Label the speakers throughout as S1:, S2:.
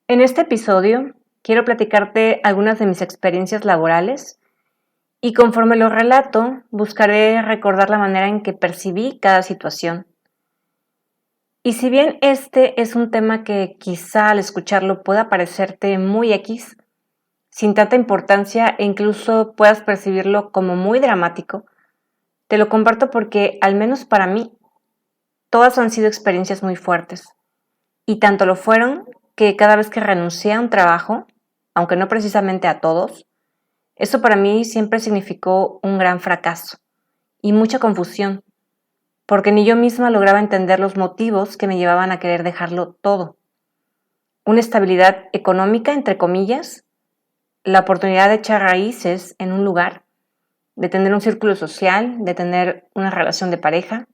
S1: En este episodio quiero platicarte algunas de mis experiencias laborales y conforme lo relato buscaré recordar la manera en que percibí cada situación. Y si bien este es un tema que quizá al escucharlo pueda parecerte muy X, sin tanta importancia e incluso puedas percibirlo como muy dramático, te lo comparto porque, al menos para mí, todas han sido experiencias muy fuertes. Y tanto lo fueron que cada vez que renuncié a un trabajo, aunque no precisamente a todos, eso para mí siempre significó un gran fracaso y mucha confusión, porque ni yo misma lograba entender los motivos que me llevaban a querer dejarlo todo. Una estabilidad económica, entre comillas, la oportunidad de echar raíces en un lugar, de tener un círculo social, de tener una relación de pareja,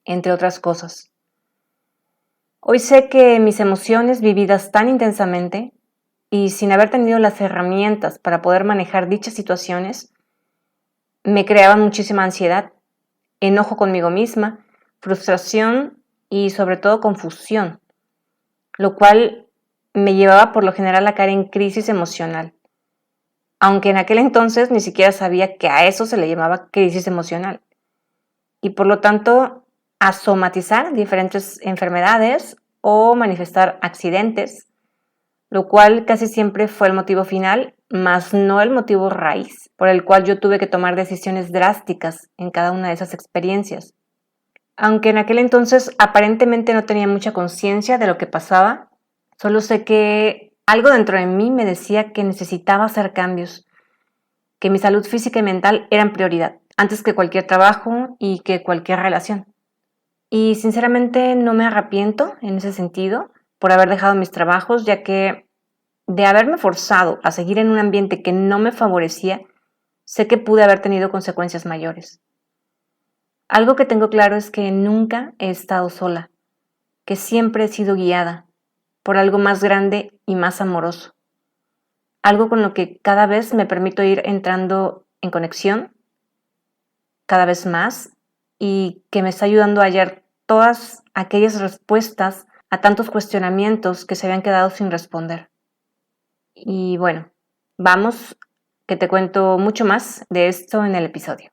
S1: entre otras cosas. Hoy sé que mis emociones vividas tan intensamente y sin haber tenido las herramientas para poder manejar dichas situaciones, me creaban muchísima ansiedad, enojo conmigo misma, frustración y sobre todo confusión, lo cual me llevaba por lo general a caer en crisis emocional, aunque en aquel entonces ni siquiera sabía que a eso se le llamaba crisis emocional, y por lo tanto a somatizar diferentes enfermedades o manifestar accidentes, lo cual casi siempre fue el motivo final, más no el motivo raíz, por el cual yo tuve que tomar decisiones drásticas en cada una de esas experiencias. Aunque en aquel entonces aparentemente no tenía mucha conciencia de lo que pasaba, solo sé que algo dentro de mí me decía que necesitaba hacer cambios, que mi salud física y mental eran prioridad, antes que cualquier trabajo y que cualquier relación. Y sinceramente no me arrepiento en ese sentido por haber dejado mis trabajos, ya que de haberme forzado a seguir en un ambiente que no me favorecía, sé que pude haber tenido consecuencias mayores. Algo que tengo claro es que nunca he estado sola, que siempre he sido guiada por algo más grande y más amoroso. Algo con lo que cada vez me permito ir entrando en conexión, cada vez más, y que me está ayudando a hallar todas aquellas respuestas a tantos cuestionamientos que se habían quedado sin responder. Y bueno, vamos, que te cuento mucho más de esto en el episodio.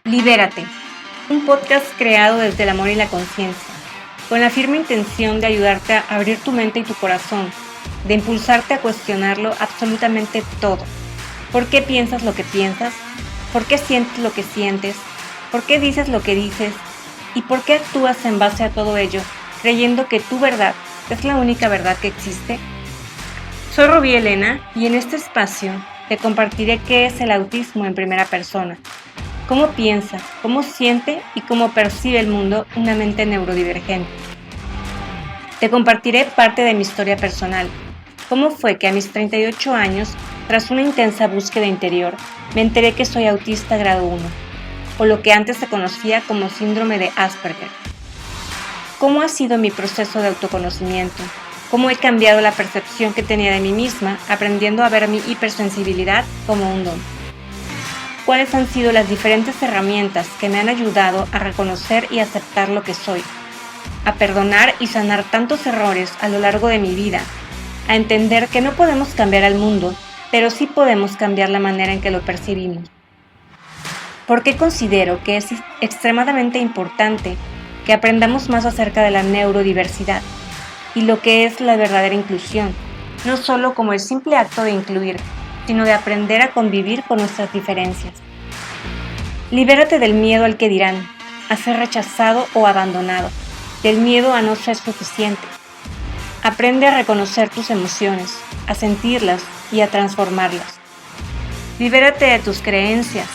S1: Libérate, un podcast creado desde el amor y la conciencia, con la firme intención de ayudarte a abrir tu mente y tu corazón, de impulsarte a cuestionarlo absolutamente todo. ¿Por qué piensas lo que piensas? ¿Por qué sientes lo que sientes? ¿Por qué dices lo que dices? ¿Y por qué actúas en base a todo ello, creyendo que tu verdad es la única verdad que existe? Soy Rubí Elena y en este espacio te compartiré qué es el autismo en primera persona, cómo piensa, cómo siente y cómo percibe el mundo una mente neurodivergente. Te compartiré parte de mi historia personal, cómo fue que a mis 38 años, tras una intensa búsqueda interior, me enteré que soy autista grado 1, o lo que antes se conocía como síndrome de Asperger. Cómo ha sido mi proceso de autoconocimiento, cómo he cambiado la percepción que tenía de mí misma, aprendiendo a ver mi hipersensibilidad como un don. ¿Cuáles han sido las diferentes herramientas que me han ayudado a reconocer y aceptar lo que soy? A perdonar y sanar tantos errores a lo largo de mi vida, a entender que no podemos cambiar al mundo, pero sí podemos cambiar la manera en que lo percibimos. ¿Por qué considero que es extremadamente importante que aprendamos más acerca de la neurodiversidad y lo que es la verdadera inclusión, no solo como el simple acto de incluir, sino de aprender a convivir con nuestras diferencias? Libérate del miedo al que dirán, a ser rechazado o abandonado, del miedo a no ser suficiente. Aprende a reconocer tus emociones, a sentirlas y a transformarlas. Libérate de tus creencias,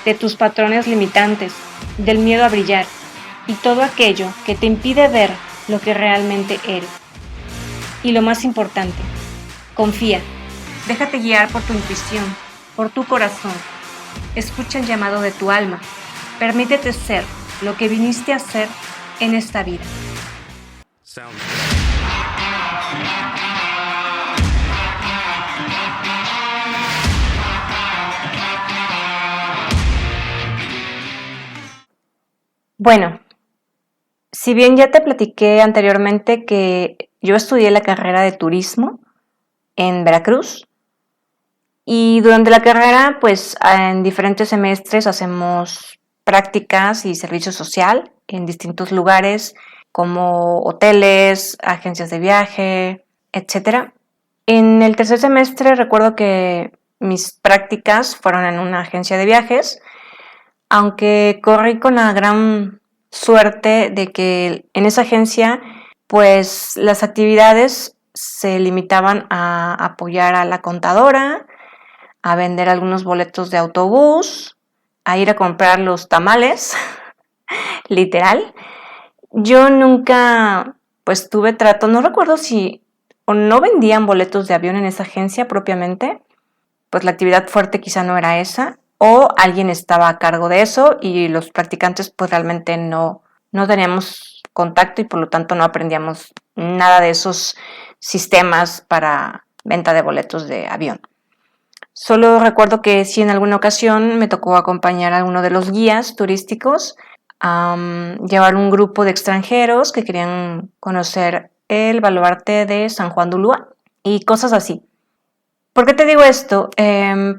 S1: de tus patrones limitantes, del miedo a brillar y todo aquello que te impide ver lo que realmente eres. Y lo más importante, confía. Déjate guiar por tu intuición, por tu corazón. Escucha el llamado de tu alma. Permítete ser lo que viniste a ser en esta vida. Bueno, si bien ya te platiqué anteriormente que yo estudié la carrera de turismo en Veracruz y durante la carrera pues en diferentes semestres hacemos prácticas y servicio social en distintos lugares como hoteles, agencias de viaje, etc. En el tercer semestre recuerdo que mis prácticas fueron en una agencia de viajes, aunque corrí con la gran suerte de que en esa agencia pues las actividades se limitaban a apoyar a la contadora, a vender algunos boletos de autobús, a ir a comprar los tamales, literal. Yo nunca pues tuve trato, no recuerdo si o no vendían boletos de avión en esa agencia propiamente, pues la actividad fuerte quizá no era esa, o alguien estaba a cargo de eso y los practicantes pues realmente no teníamos contacto y por lo tanto no aprendíamos nada de esos sistemas para venta de boletos de avión. Solo recuerdo que sí en alguna ocasión me tocó acompañar a uno de los guías turísticos a llevar un grupo de extranjeros que querían conocer el baluarte de San Juan de Ulúa y cosas así. ¿Por qué te digo esto?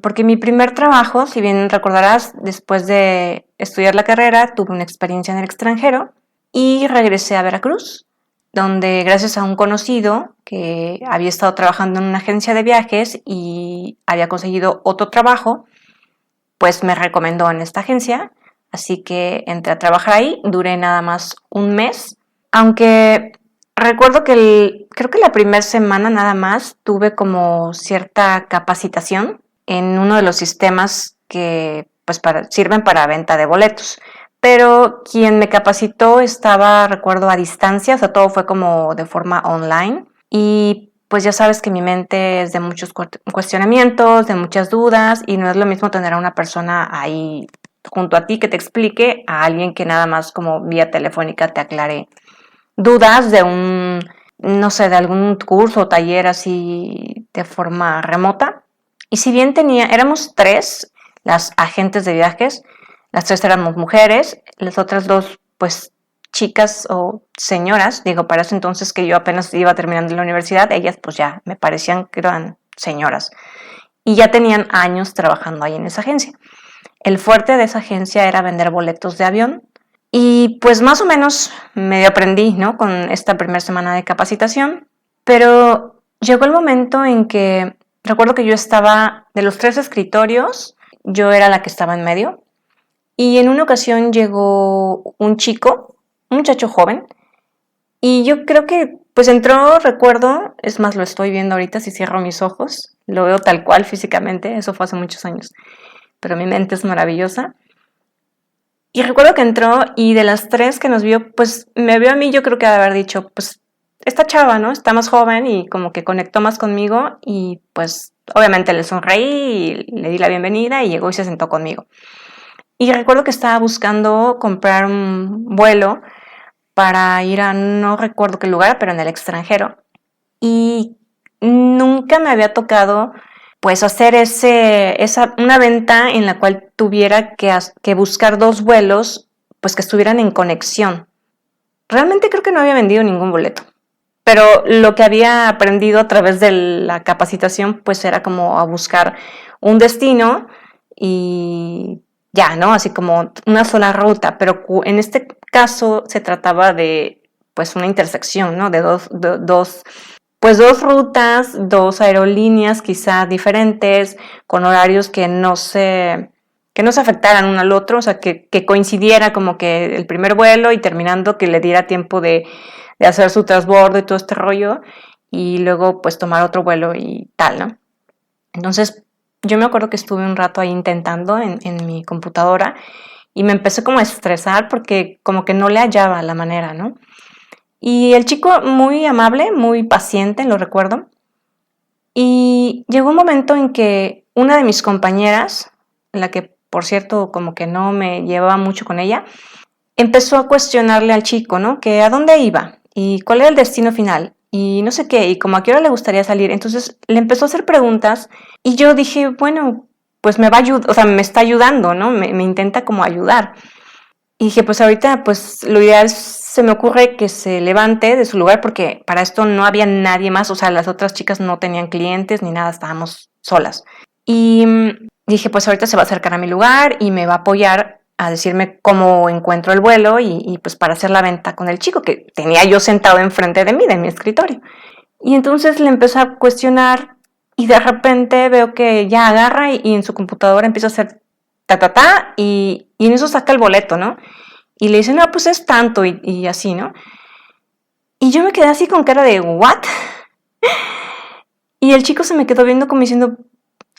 S1: Porque mi primer trabajo, si bien recordarás, después de estudiar la carrera, tuve una experiencia en el extranjero y regresé a Veracruz, donde gracias a un conocido que había estado trabajando en una agencia de viajes y había conseguido otro trabajo, pues me recomendó en esta agencia, así que entré a trabajar ahí, duré nada más un mes, aunque recuerdo que creo que la primera semana nada más tuve como cierta capacitación en uno de los sistemas que pues sirven para venta de boletos. Pero quien me capacitó estaba, recuerdo, a distancia, o sea, todo fue como de forma online. Y pues ya sabes que mi mente es de muchos cuestionamientos, de muchas dudas, y no es lo mismo tener a una persona ahí junto a ti que te explique a alguien que nada más como vía telefónica te aclare dudas de no sé, de algún curso o taller así de forma remota. Y si bien éramos tres, las agentes de viajes, las tres éramos mujeres, las otras dos, pues, chicas o señoras, digo, para ese entonces que yo apenas iba terminando la universidad, ellas pues ya me parecían que eran señoras y ya tenían años trabajando ahí en esa agencia. El fuerte de esa agencia era vender boletos de avión y pues más o menos medio aprendí, ¿no? Con esta primera semana de capacitación, pero llegó el momento en que recuerdo que yo estaba, de los tres escritorios, yo era la que estaba en medio y en una ocasión llegó un chico, un muchacho joven, y yo creo que pues entró, recuerdo, es más, lo estoy viendo ahorita si cierro mis ojos, lo veo tal cual físicamente, eso fue hace muchos años, pero mi mente es maravillosa. Y recuerdo que entró y de las tres que nos vio, pues me vio a mí, yo creo que de haber dicho, pues esta chava, ¿no? Está más joven y como que conectó más conmigo y pues obviamente le sonreí y le di la bienvenida y llegó y se sentó conmigo. Y recuerdo que estaba buscando comprar un vuelo para ir a no recuerdo qué lugar, pero en el extranjero. Y nunca me había tocado pues hacer una venta en la cual tuviera que buscar dos vuelos pues que estuvieran en conexión. Realmente creo que no había vendido ningún boleto, pero lo que había aprendido a través de la capacitación pues era como a buscar un destino y ya, ¿no? Así como una sola ruta, pero en este caso se trataba de pues una intersección, ¿no? De dos rutas, dos aerolíneas quizá diferentes, con horarios que no se afectaran uno al otro, o sea, que coincidiera como que el primer vuelo y terminando que le diera tiempo de hacer su transbordo y todo este rollo, y luego pues tomar otro vuelo y tal, ¿no? Entonces yo me acuerdo que estuve un rato ahí intentando en mi computadora y me empecé como a estresar porque como que no le hallaba la manera, ¿no? Y el chico muy amable, muy paciente, lo recuerdo. Y llegó un momento en que una de mis compañeras, la que por cierto, como que no me llevaba mucho con ella, empezó a cuestionarle al chico, ¿no? Que a dónde iba y cuál era el destino final y no sé qué, y como a qué hora le gustaría salir. Entonces le empezó a hacer preguntas y yo dije, bueno, pues me va a ayudar, o sea, me está ayudando, ¿no? Me intenta como ayudar. Y dije, pues ahorita, pues lo ideal se me ocurre que se levante de su lugar porque para esto no había nadie más, o sea, las otras chicas no tenían clientes ni nada, estábamos solas. Y dije, pues ahorita se va a acercar a mi lugar y me va a apoyar a decirme cómo encuentro el vuelo y pues para hacer la venta con el chico que tenía yo sentado enfrente de mí, de mi escritorio. Y entonces le empecé a cuestionar y de repente veo que ya agarra y en su computadora empieza a hacer y en eso saca el boleto, ¿no? Y le dice, no, pues es tanto y así, ¿no? Y yo me quedé así con cara de, ¿what? Y el chico se me quedó viendo como diciendo,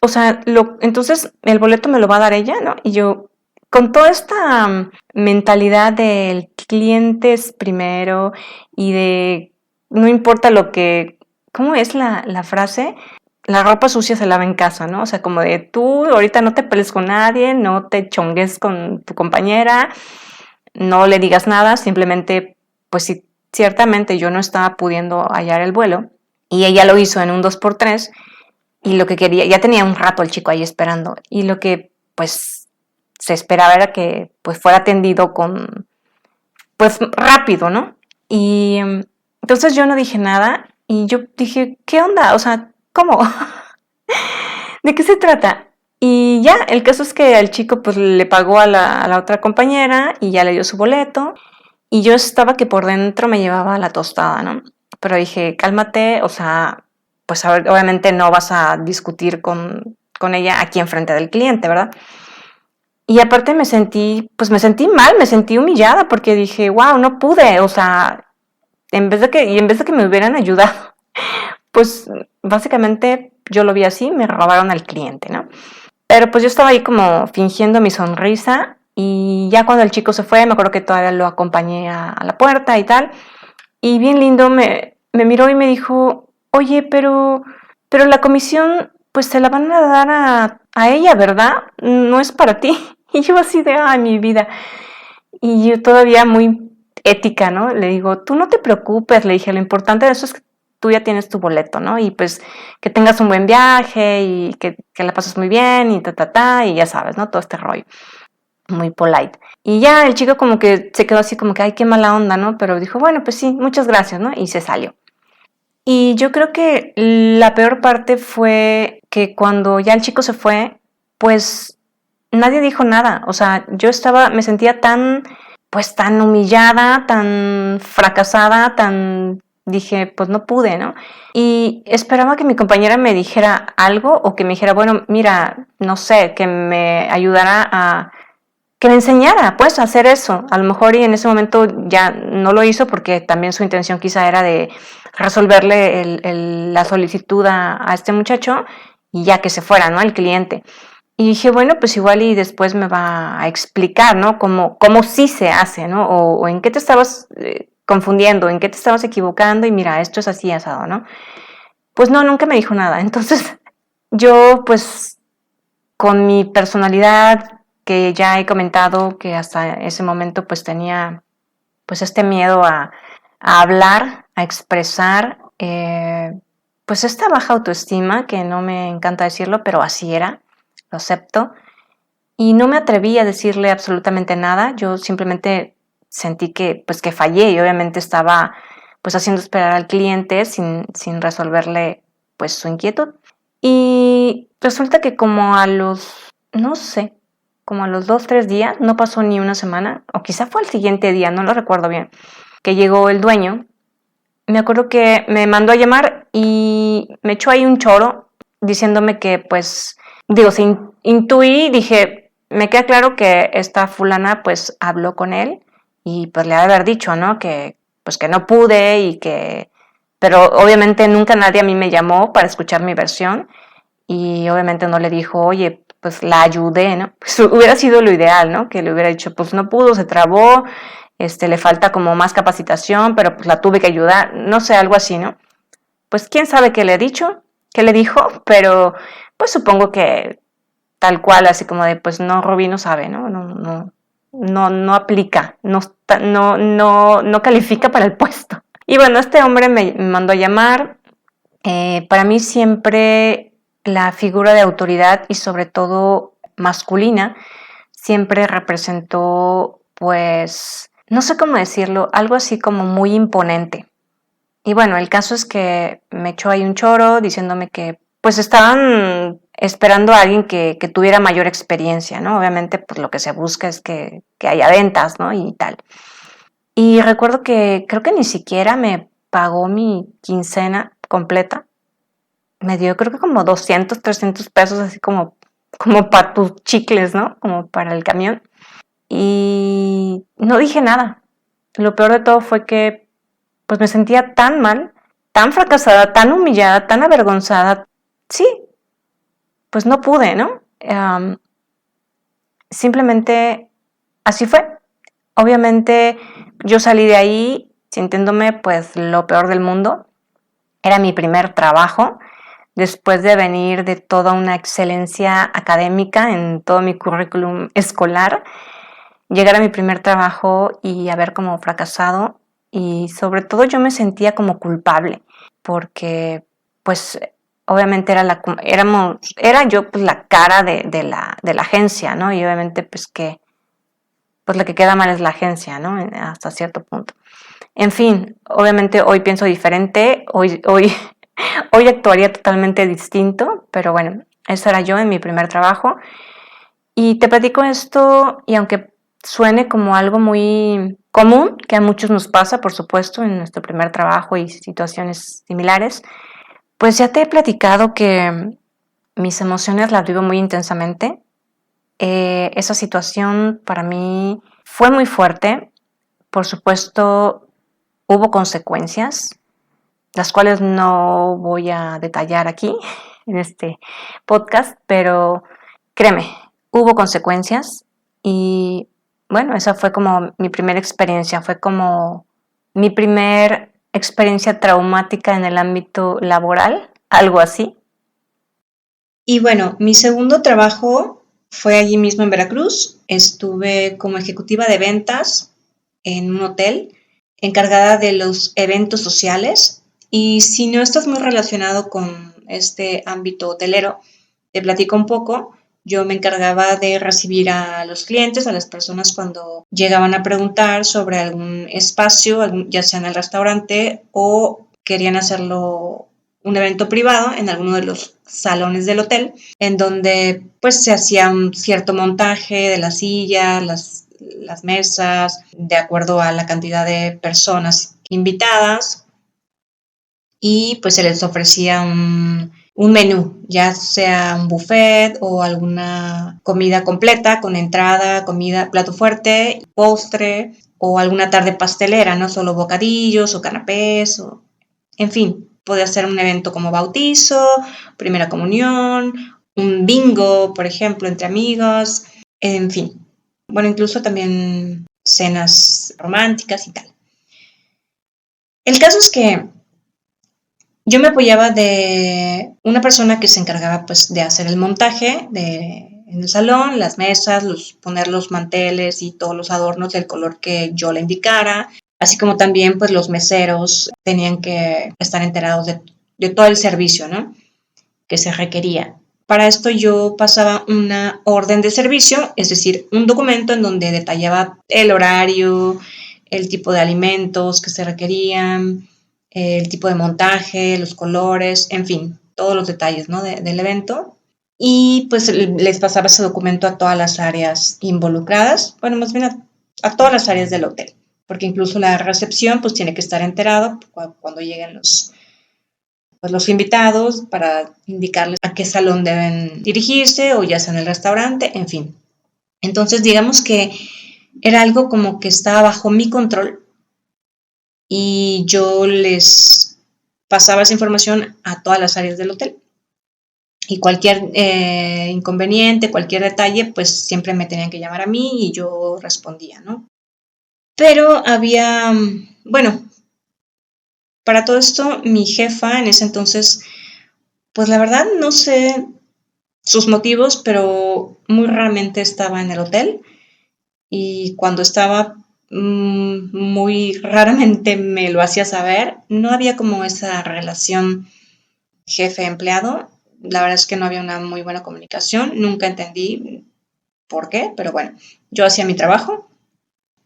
S1: o sea, entonces el boleto me lo va a dar ella, ¿no? Y yo, con toda esta mentalidad del cliente es primero y de no importa lo que, ¿cómo es la frase? La ropa sucia se lava en casa, ¿no? O sea, como de tú ahorita no te pelees con nadie, no te chongues con tu compañera, no le digas nada, simplemente, pues si ciertamente yo no estaba pudiendo hallar el vuelo y ella lo hizo en un 2x3 y lo que quería, ya tenía un rato el chico ahí esperando y lo que pues se esperaba era que pues fuera atendido con, pues rápido, ¿no? Y entonces yo no dije nada y yo dije, ¿qué onda? O sea, ¿cómo? ¿De qué se trata? Y ya, el caso es que el chico pues le pagó a la otra compañera y ya le dio su boleto y yo estaba que por dentro me llevaba la tostada, ¿no? Pero dije, cálmate, o sea, pues obviamente no vas a discutir con ella aquí enfrente del cliente, ¿verdad? Y aparte pues me sentí mal, me sentí humillada porque dije, wow, no pude, o sea, en vez de que me hubieran ayudado, pues básicamente yo lo vi así, me robaron al cliente, ¿no? Pero pues yo estaba ahí como fingiendo mi sonrisa y ya cuando el chico se fue, me acuerdo que todavía lo acompañé a la puerta y tal, y bien lindo me miró y me dijo, oye, pero la comisión pues se la van a dar a ella, ¿verdad? No es para ti. Y yo así de, ay, mi vida. Y yo todavía muy ética, ¿no? Le digo, tú no te preocupes, le dije, lo importante de eso es que tú ya tienes tu boleto, ¿no? Y pues que tengas un buen viaje y que la pases muy bien y y ya sabes, ¿no? Todo este rollo. Muy polite. Y ya el chico como que se quedó así como que, ay, qué mala onda, ¿no? Pero dijo, bueno, pues sí, muchas gracias, ¿no? Y se salió. Y yo creo que la peor parte fue que cuando ya el chico se fue, pues nadie dijo nada. O sea, me sentía pues tan humillada, tan fracasada, dije, pues no pude, ¿no? Y esperaba que mi compañera me dijera algo o que me dijera, bueno, mira, no sé, que me ayudara que me enseñara, pues, a hacer eso. A lo mejor y en ese momento ya no lo hizo porque también su intención quizá era de resolverle la solicitud a este muchacho y ya que se fuera, ¿no? El cliente. Y dije, bueno, pues igual y después me va a explicar, ¿no? Cómo sí se hace, ¿no? O en qué te estabas confundiendo, en qué te estabas equivocando y mira, esto es así asado, ¿no? Pues no, nunca me dijo nada. Entonces yo, pues, con mi personalidad que ya he comentado que hasta ese momento pues tenía pues este miedo a hablar, a expresar, pues esta baja autoestima que no me encanta decirlo, pero así era, lo acepto. Y no me atreví a decirle absolutamente nada, yo simplemente sentí que pues que fallé y obviamente estaba pues haciendo esperar al cliente sin resolverle pues su inquietud. Y resulta que como a los, no sé, como a los 2, 3 días, no pasó ni una semana, o quizá fue el siguiente día, no lo recuerdo bien, que llegó el dueño. Me acuerdo que me mandó a llamar y me echó ahí un choro diciéndome que pues, digo, intuí, dije, me queda claro que esta fulana pues habló con él y pues le ha de haber dicho, ¿no? Que pues que no pude pero obviamente nunca nadie a mí me llamó para escuchar mi versión y obviamente no le dijo, oye, pues la ayudé, ¿no? Pues hubiera sido lo ideal, ¿no? Que le hubiera dicho, pues no pudo, se trabó, le falta como más capacitación, pero pues la tuve que ayudar, no sé, algo así, ¿no? Pues quién sabe qué le he dicho, qué le dijo, pero pues supongo que tal cual, así como de, pues no, Rubí no sabe, ¿no? No aplica, no califica para el puesto. Y bueno, este hombre me mandó a llamar. Para mí siempre la figura de autoridad y sobre todo masculina siempre representó, pues, no sé cómo decirlo, algo así como muy imponente. Y bueno, el caso es que me echó ahí un choro diciéndome que pues estaban esperando a alguien que tuviera mayor experiencia, ¿no? Obviamente pues lo que se busca es que haya ventas, ¿no? Y tal. Y recuerdo que creo que ni siquiera me pagó mi quincena completa. Me dio creo que como 200, 300 pesos así como para tus chicles, ¿no? Como para el camión. Y no dije nada. Lo peor de todo fue que pues me sentía tan mal, tan fracasada, tan humillada, tan avergonzada. Sí, pues no pude, ¿no? Simplemente así fue. Obviamente yo salí de ahí sintiéndome pues lo peor del mundo. Era mi primer trabajo después de venir de toda una excelencia académica en todo mi currículum escolar. Llegar a mi primer trabajo y haber como fracasado, y sobre todo yo me sentía como culpable porque pues obviamente era yo pues la cara de la agencia, ¿no? Y obviamente pues la que queda mal es la agencia, ¿no? Hasta cierto punto. En fin, obviamente hoy pienso diferente, hoy actuaría totalmente distinto, pero bueno, eso era yo en mi primer trabajo. Y te platico esto, y aunque suene como algo muy común, que a muchos nos pasa, por supuesto, en nuestro primer trabajo y situaciones similares, pues ya te he platicado que mis emociones las vivo muy intensamente. Esa situación para mí fue muy fuerte. Por supuesto, hubo consecuencias, las cuales no voy a detallar aquí en este podcast, pero créeme, hubo consecuencias. Y bueno, esa fue como mi primera experiencia, fue como mi primera experiencia traumática en el ámbito laboral, algo así.
S2: Y bueno, mi segundo trabajo fue allí mismo en Veracruz. Estuve como ejecutiva de ventas en un hotel, encargada de los eventos sociales. Y si no estás muy relacionado con este ámbito hotelero, te platico un poco. Yo me encargaba de recibir a los clientes, a las personas cuando llegaban a preguntar sobre algún espacio, ya sea en el restaurante o querían hacerlo un evento privado en alguno de los salones del hotel, en donde pues se hacía un cierto montaje de las sillas, las mesas, de acuerdo a la cantidad de personas invitadas, y pues se les ofrecía un menú, ya sea un buffet o alguna comida completa con entrada, comida, plato fuerte, postre, o alguna tarde pastelera, no solo bocadillos o canapés, o, en fin, podía ser un evento como bautizo, primera comunión, un bingo, por ejemplo, entre amigos, en fin. Bueno, incluso también cenas románticas y tal. El caso es que yo me apoyaba de una persona que se encargaba pues de hacer el montaje en el salón, las mesas, poner los manteles y todos los adornos del color que yo le indicara, así como también pues los meseros tenían que estar enterados de todo el servicio, ¿no?, que se requería. Para esto yo pasaba una orden de servicio, es decir, un documento en donde detallaba el horario, el tipo de alimentos que se requerían, el tipo de montaje, los colores, en fin, todos los detalles, ¿no?, del evento. Y pues les pasaba ese documento a todas las áreas involucradas, bueno, más bien a todas las áreas del hotel, porque incluso la recepción pues tiene que estar enterado cuando lleguen los invitados, para indicarles a qué salón deben dirigirse, o ya sea en el restaurante, en fin. Entonces, digamos que era algo como que estaba bajo mi control, y yo les pasaba esa información a todas las áreas del hotel. Y cualquier inconveniente, cualquier detalle, pues siempre me tenían que llamar a mí y yo respondía, ¿no? Pero había, bueno, para todo esto, mi jefa en ese entonces, pues la verdad no sé sus motivos, pero muy raramente estaba en el hotel y cuando estaba muy raramente me lo hacía saber. No había como esa relación jefe-empleado. La verdad es que no había una muy buena comunicación. Nunca entendí por qué, pero bueno, yo hacía mi trabajo.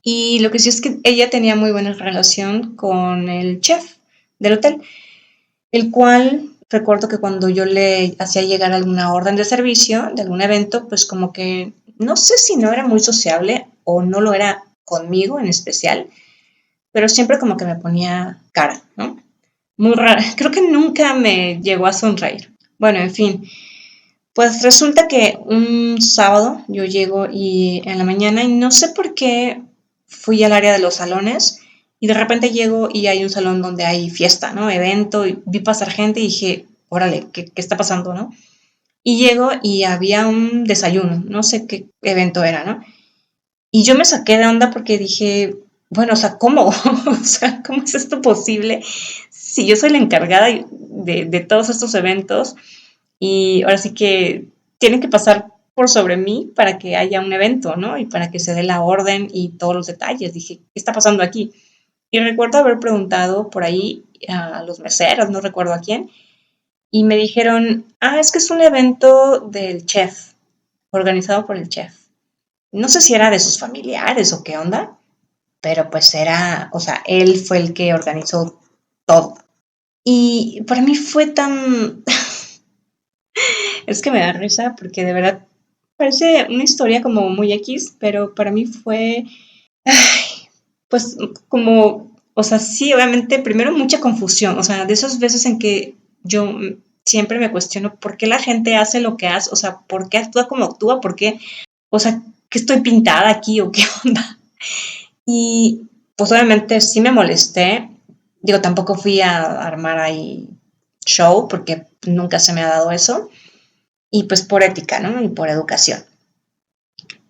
S2: Y lo que sí es que ella tenía muy buena relación con el chef del hotel, el cual recuerdo que cuando yo le hacía llegar alguna orden de servicio de algún evento, pues como que no sé si no era muy sociable o no lo era conmigo en especial, pero siempre como que me ponía cara, ¿no? Muy rara, creo que nunca me llegó a sonreír. Bueno, en fin, pues resulta que un sábado yo llego y en la mañana y no sé por qué fui al área de los salones y de repente llego y hay un salón donde hay fiesta, ¿no? Evento y vi pasar gente y dije, órale, ¿qué está pasando, no? Y llego y había un desayuno, no sé qué evento era, ¿no? Y yo me saqué de onda porque dije, bueno, o sea, ¿cómo? O sea, ¿cómo es esto posible si yo soy la encargada de todos estos eventos? Y ahora sí que tienen que pasar por sobre mí para que haya un evento, ¿no? Y para que se dé la orden y todos los detalles. Dije, ¿qué está pasando aquí? Y recuerdo haber preguntado por ahí a los meseros, no recuerdo a quién, y me dijeron, es que es un evento del chef, organizado por el chef. No sé si era de sus familiares o qué onda, pero pues era, o sea, él fue el que organizó todo. Y para mí fue tan, es que me da risa porque de verdad parece una historia como muy X, pero para mí fue, pues como, o sea, sí, obviamente, primero mucha confusión, o sea, de esas veces en que yo siempre me cuestiono por qué la gente hace lo que hace, o sea, por qué actúa como actúa, por qué, o sea, que estoy pintada aquí o qué onda. Y pues obviamente sí me molesté, digo, tampoco fui a armar ahí show porque nunca se me ha dado eso, y pues por ética, ¿no? Y por educación.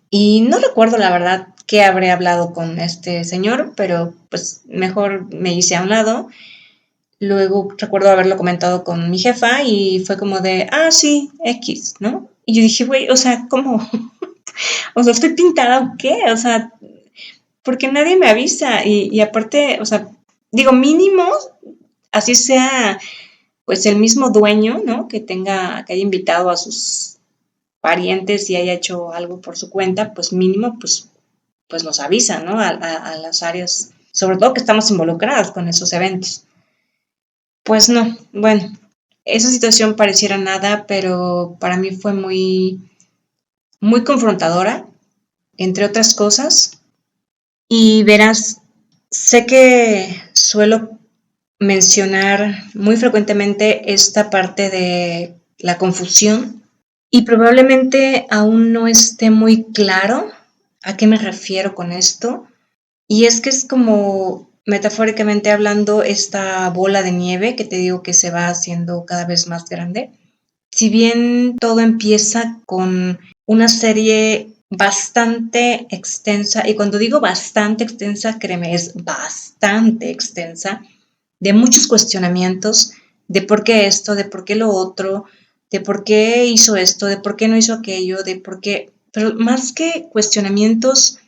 S2: Y no recuerdo la verdad qué habré hablado con este señor, pero pues mejor me hice a un lado. Luego recuerdo haberlo comentado con mi jefa y fue como de, sí, X, ¿no? Y yo dije, güey, o sea, ¿cómo? O sea, ¿estoy pintada o qué? O sea, porque nadie me avisa. Y aparte, o sea, digo, mínimo, así sea, pues el mismo dueño, ¿no? Que haya invitado a sus parientes y haya hecho algo por su cuenta, pues mínimo, pues nos avisa, ¿no? A las áreas, sobre todo que estamos involucradas con esos eventos. Pues no, bueno, esa situación pareciera nada, pero para mí fue muy confrontadora, entre otras cosas. Y verás, sé que suelo mencionar muy frecuentemente esta parte de la confusión y probablemente aún no esté muy claro a qué me refiero con esto. Y es que es como, metafóricamente hablando, esta bola de nieve que te digo que se va haciendo cada vez más grande. Si bien todo empieza con una serie bastante extensa, y cuando digo bastante extensa, créeme, es bastante extensa, de muchos cuestionamientos de por qué esto, de por qué lo otro, de por qué hizo esto, de por qué no hizo aquello, de por qué, pero más que cuestionamientos,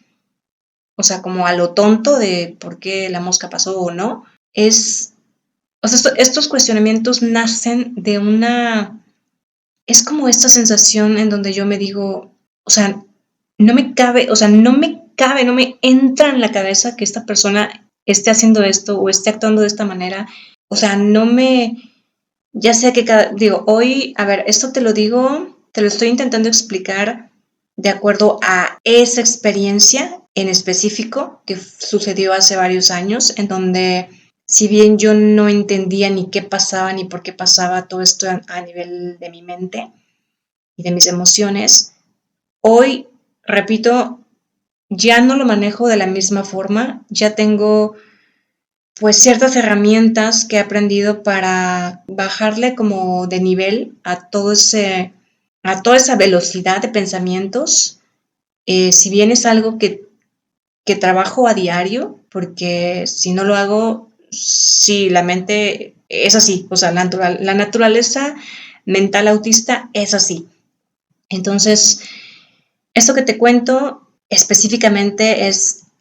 S2: o sea, como a lo tonto de por qué la mosca pasó o no, es, o sea, estos cuestionamientos nacen de es como esta sensación en donde yo me digo, o sea, no me cabe, o sea, no me entra en la cabeza que esta persona esté haciendo esto o esté actuando de esta manera, o sea, ya sé que digo, hoy, a ver, esto te lo digo, te lo estoy intentando explicar de acuerdo a esa experiencia en específico que sucedió hace varios años, en donde si bien yo no entendía ni qué pasaba ni por qué pasaba todo esto a nivel de mi mente y de mis emociones, hoy, repito, ya no lo manejo de la misma forma, ya tengo pues ciertas herramientas que he aprendido para bajarle como de nivel a toda esa velocidad de pensamientos. Si bien es algo que trabajo a diario, porque si no lo hago, sí, la mente es así, o sea, la naturaleza mental autista es así. Entonces, esto que te cuento específicamente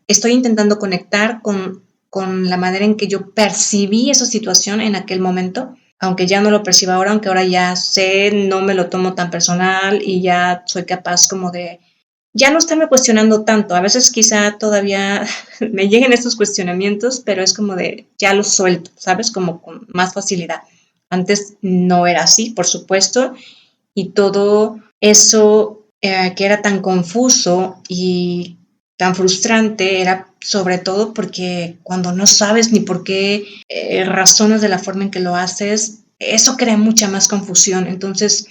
S2: estoy intentando conectar con la manera en que yo percibí esa situación en aquel momento, aunque ya no lo percibo ahora, aunque ahora ya sé, no me lo tomo tan personal y ya soy capaz como de ya no estarme cuestionando tanto. A veces quizá todavía me lleguen estos cuestionamientos, pero es como de ya los suelto, ¿sabes? Como con más facilidad. Antes no era así, por supuesto, y todo eso que era tan confuso y tan frustrante era sobre todo porque cuando no sabes ni por qué razonas de la forma en que lo haces, eso crea mucha más confusión. Entonces,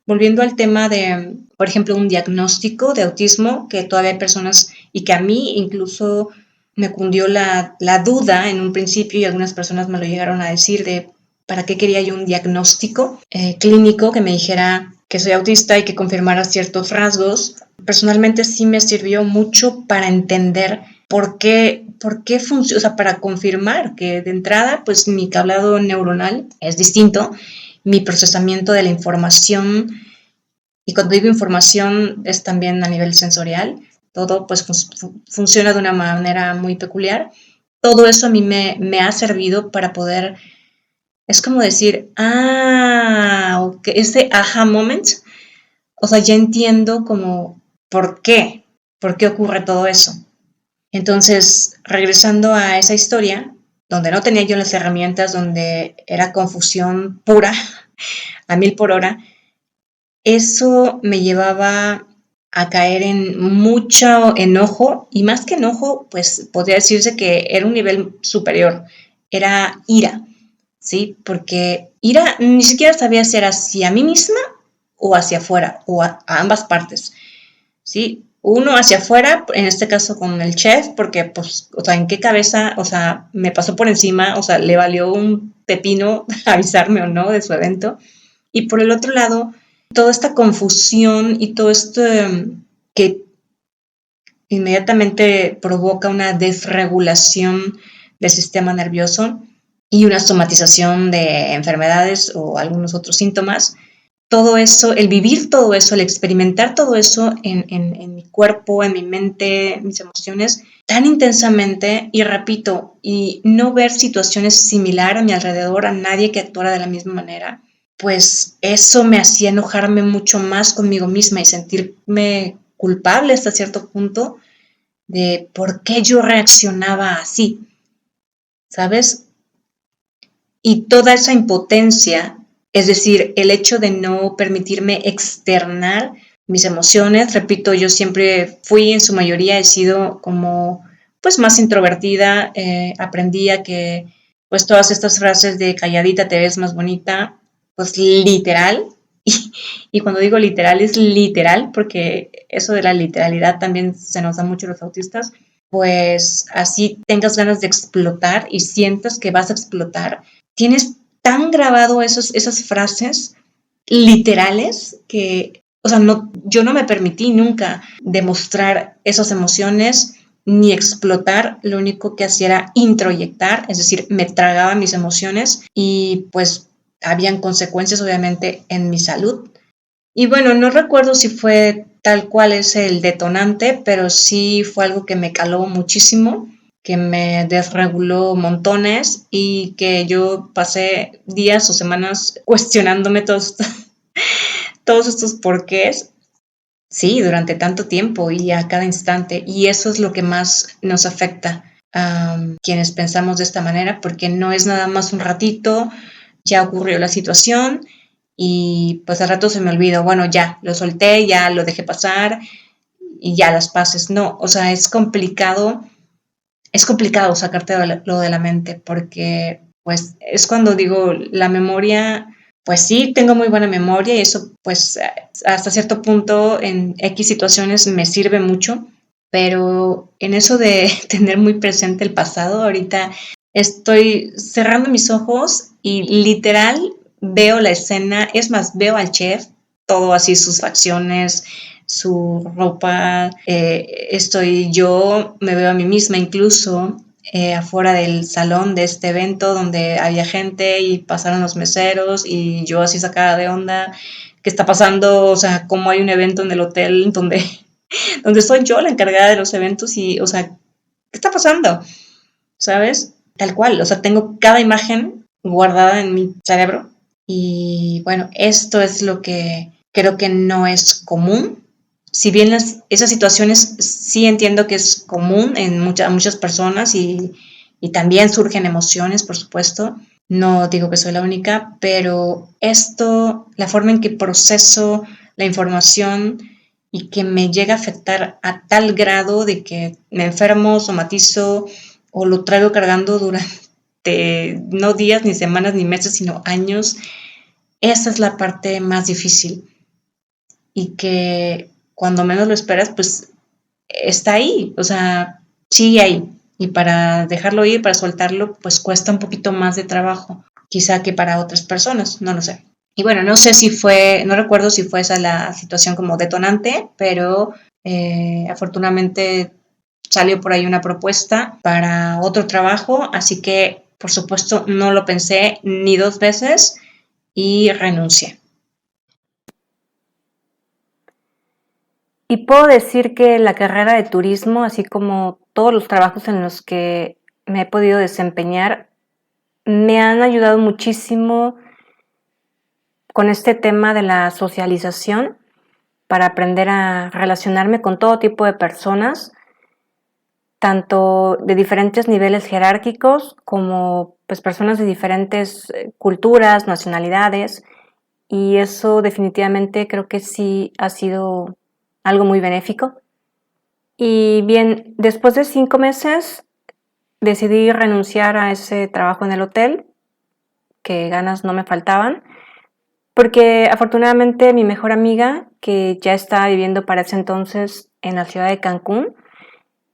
S2: volviendo al tema de, por ejemplo, un diagnóstico de autismo, que todavía hay personas y que a mí incluso me cundió la duda en un principio y algunas personas me lo llegaron a decir de para qué quería yo un diagnóstico clínico que me dijera que soy autista y que confirmara ciertos rasgos. Personalmente sí me sirvió mucho para entender por qué funciona, o sea, para confirmar que de entrada, pues mi cableado neuronal es distinto, mi procesamiento de la información, y cuando digo información es también a nivel sensorial, todo pues funciona de una manera muy peculiar. Todo eso a mí me ha servido para poder, es como decir, okay, ese aha moment, o sea, ya entiendo como por qué ocurre todo eso. Entonces, regresando a esa historia, donde no tenía yo las herramientas, donde era confusión pura, a 1000 por hora, eso me llevaba a caer en mucho enojo, y más que enojo, pues podría decirse que era un nivel superior, era ira, ¿sí? Porque ira ni siquiera sabía si era hacia mí misma o hacia afuera, o a ambas partes, ¿sí? Uno hacia afuera, en este caso con el chef, porque pues, o sea, ¿en qué cabeza? O sea, me pasó por encima, o sea, le valió un pepino avisarme o no de su evento. Y por el otro lado, toda esta confusión y todo esto que inmediatamente provoca una desregulación del sistema nervioso y una somatización de enfermedades o algunos otros síntomas. Todo eso, el vivir todo eso, el experimentar todo eso en mi cuerpo, en mi mente, mis emociones, tan intensamente, y repito, y no ver situaciones similares a mi alrededor, a nadie que actuara de la misma manera, pues eso me hacía enojarme mucho más conmigo misma y sentirme culpable hasta cierto punto de por qué yo reaccionaba así, ¿sabes? Y toda esa impotencia, es decir, el hecho de no permitirme externar mis emociones, repito, yo siempre fui, en su mayoría he sido como pues más introvertida, aprendí a que pues todas estas frases de calladita te ves más bonita, pues literal, y cuando digo literal es literal, porque eso de la literalidad también se nos da mucho a los autistas, pues así tengas ganas de explotar y sientas que vas a explotar, tienes tan grabado esas frases literales que, o sea, no, yo no me permití nunca demostrar esas emociones ni explotar, lo único que hacía era introyectar, es decir, me tragaba mis emociones y pues habían consecuencias obviamente en mi salud. Y bueno, no recuerdo si fue tal cual es el detonante, pero sí fue algo que me caló muchísimo, que me desreguló montones y que yo pasé días o semanas cuestionándome todos estos porqués, sí, durante tanto tiempo y a cada instante. Y eso es lo que más nos afecta a quienes pensamos de esta manera, porque no es nada más un ratito, ya ocurrió la situación y pues al rato se me olvidó, bueno, ya lo solté, ya lo dejé pasar y ya las pases. No, o sea, es complicado sacarte lo de la mente porque pues es cuando digo la memoria, pues sí, tengo muy buena memoria y eso pues hasta cierto punto en X situaciones me sirve mucho, pero en eso de tener muy presente el pasado, ahorita estoy cerrando mis ojos y literal veo la escena, es más, veo al chef, todo así, sus facciones, su ropa, estoy yo, me veo a mí misma incluso afuera del salón de este evento donde había gente y pasaron los meseros y yo así sacada de onda, qué está pasando, o sea, cómo hay un evento en el hotel donde soy yo la encargada de los eventos y, o sea, ¿qué está pasando? ¿Sabes? Tal cual, o sea, tengo cada imagen guardada en mi cerebro y bueno, esto es lo que creo que no es común. Si bien esas situaciones sí entiendo que es común en muchas personas y también surgen emociones, por supuesto, no digo que soy la única, pero esto, la forma en que proceso la información y que me llega a afectar a tal grado de que me enfermo, somatizo o lo traigo cargando durante no días, ni semanas, ni meses, sino años, esa es la parte más difícil y que cuando menos lo esperas, pues está ahí, o sea, sigue ahí. Y para dejarlo ir, para soltarlo, pues cuesta un poquito más de trabajo, quizá que para otras personas, no lo sé. Y bueno, no sé si fue, no recuerdo si fue esa la situación como detonante, pero afortunadamente salió por ahí una propuesta para otro trabajo, así que por supuesto no lo pensé ni dos veces y renuncié.
S1: Y puedo decir que la carrera de turismo, así como todos los trabajos en los que me he podido desempeñar, me han ayudado muchísimo con este tema de la socialización para aprender a relacionarme con todo tipo de personas, tanto de diferentes niveles jerárquicos como pues personas de diferentes culturas, nacionalidades, y eso definitivamente creo que sí ha sido algo muy benéfico. Y bien, después de 5 meses decidí renunciar a ese trabajo en el hotel, que ganas no me faltaban, porque afortunadamente mi mejor amiga, que ya estaba viviendo para ese entonces en la ciudad de Cancún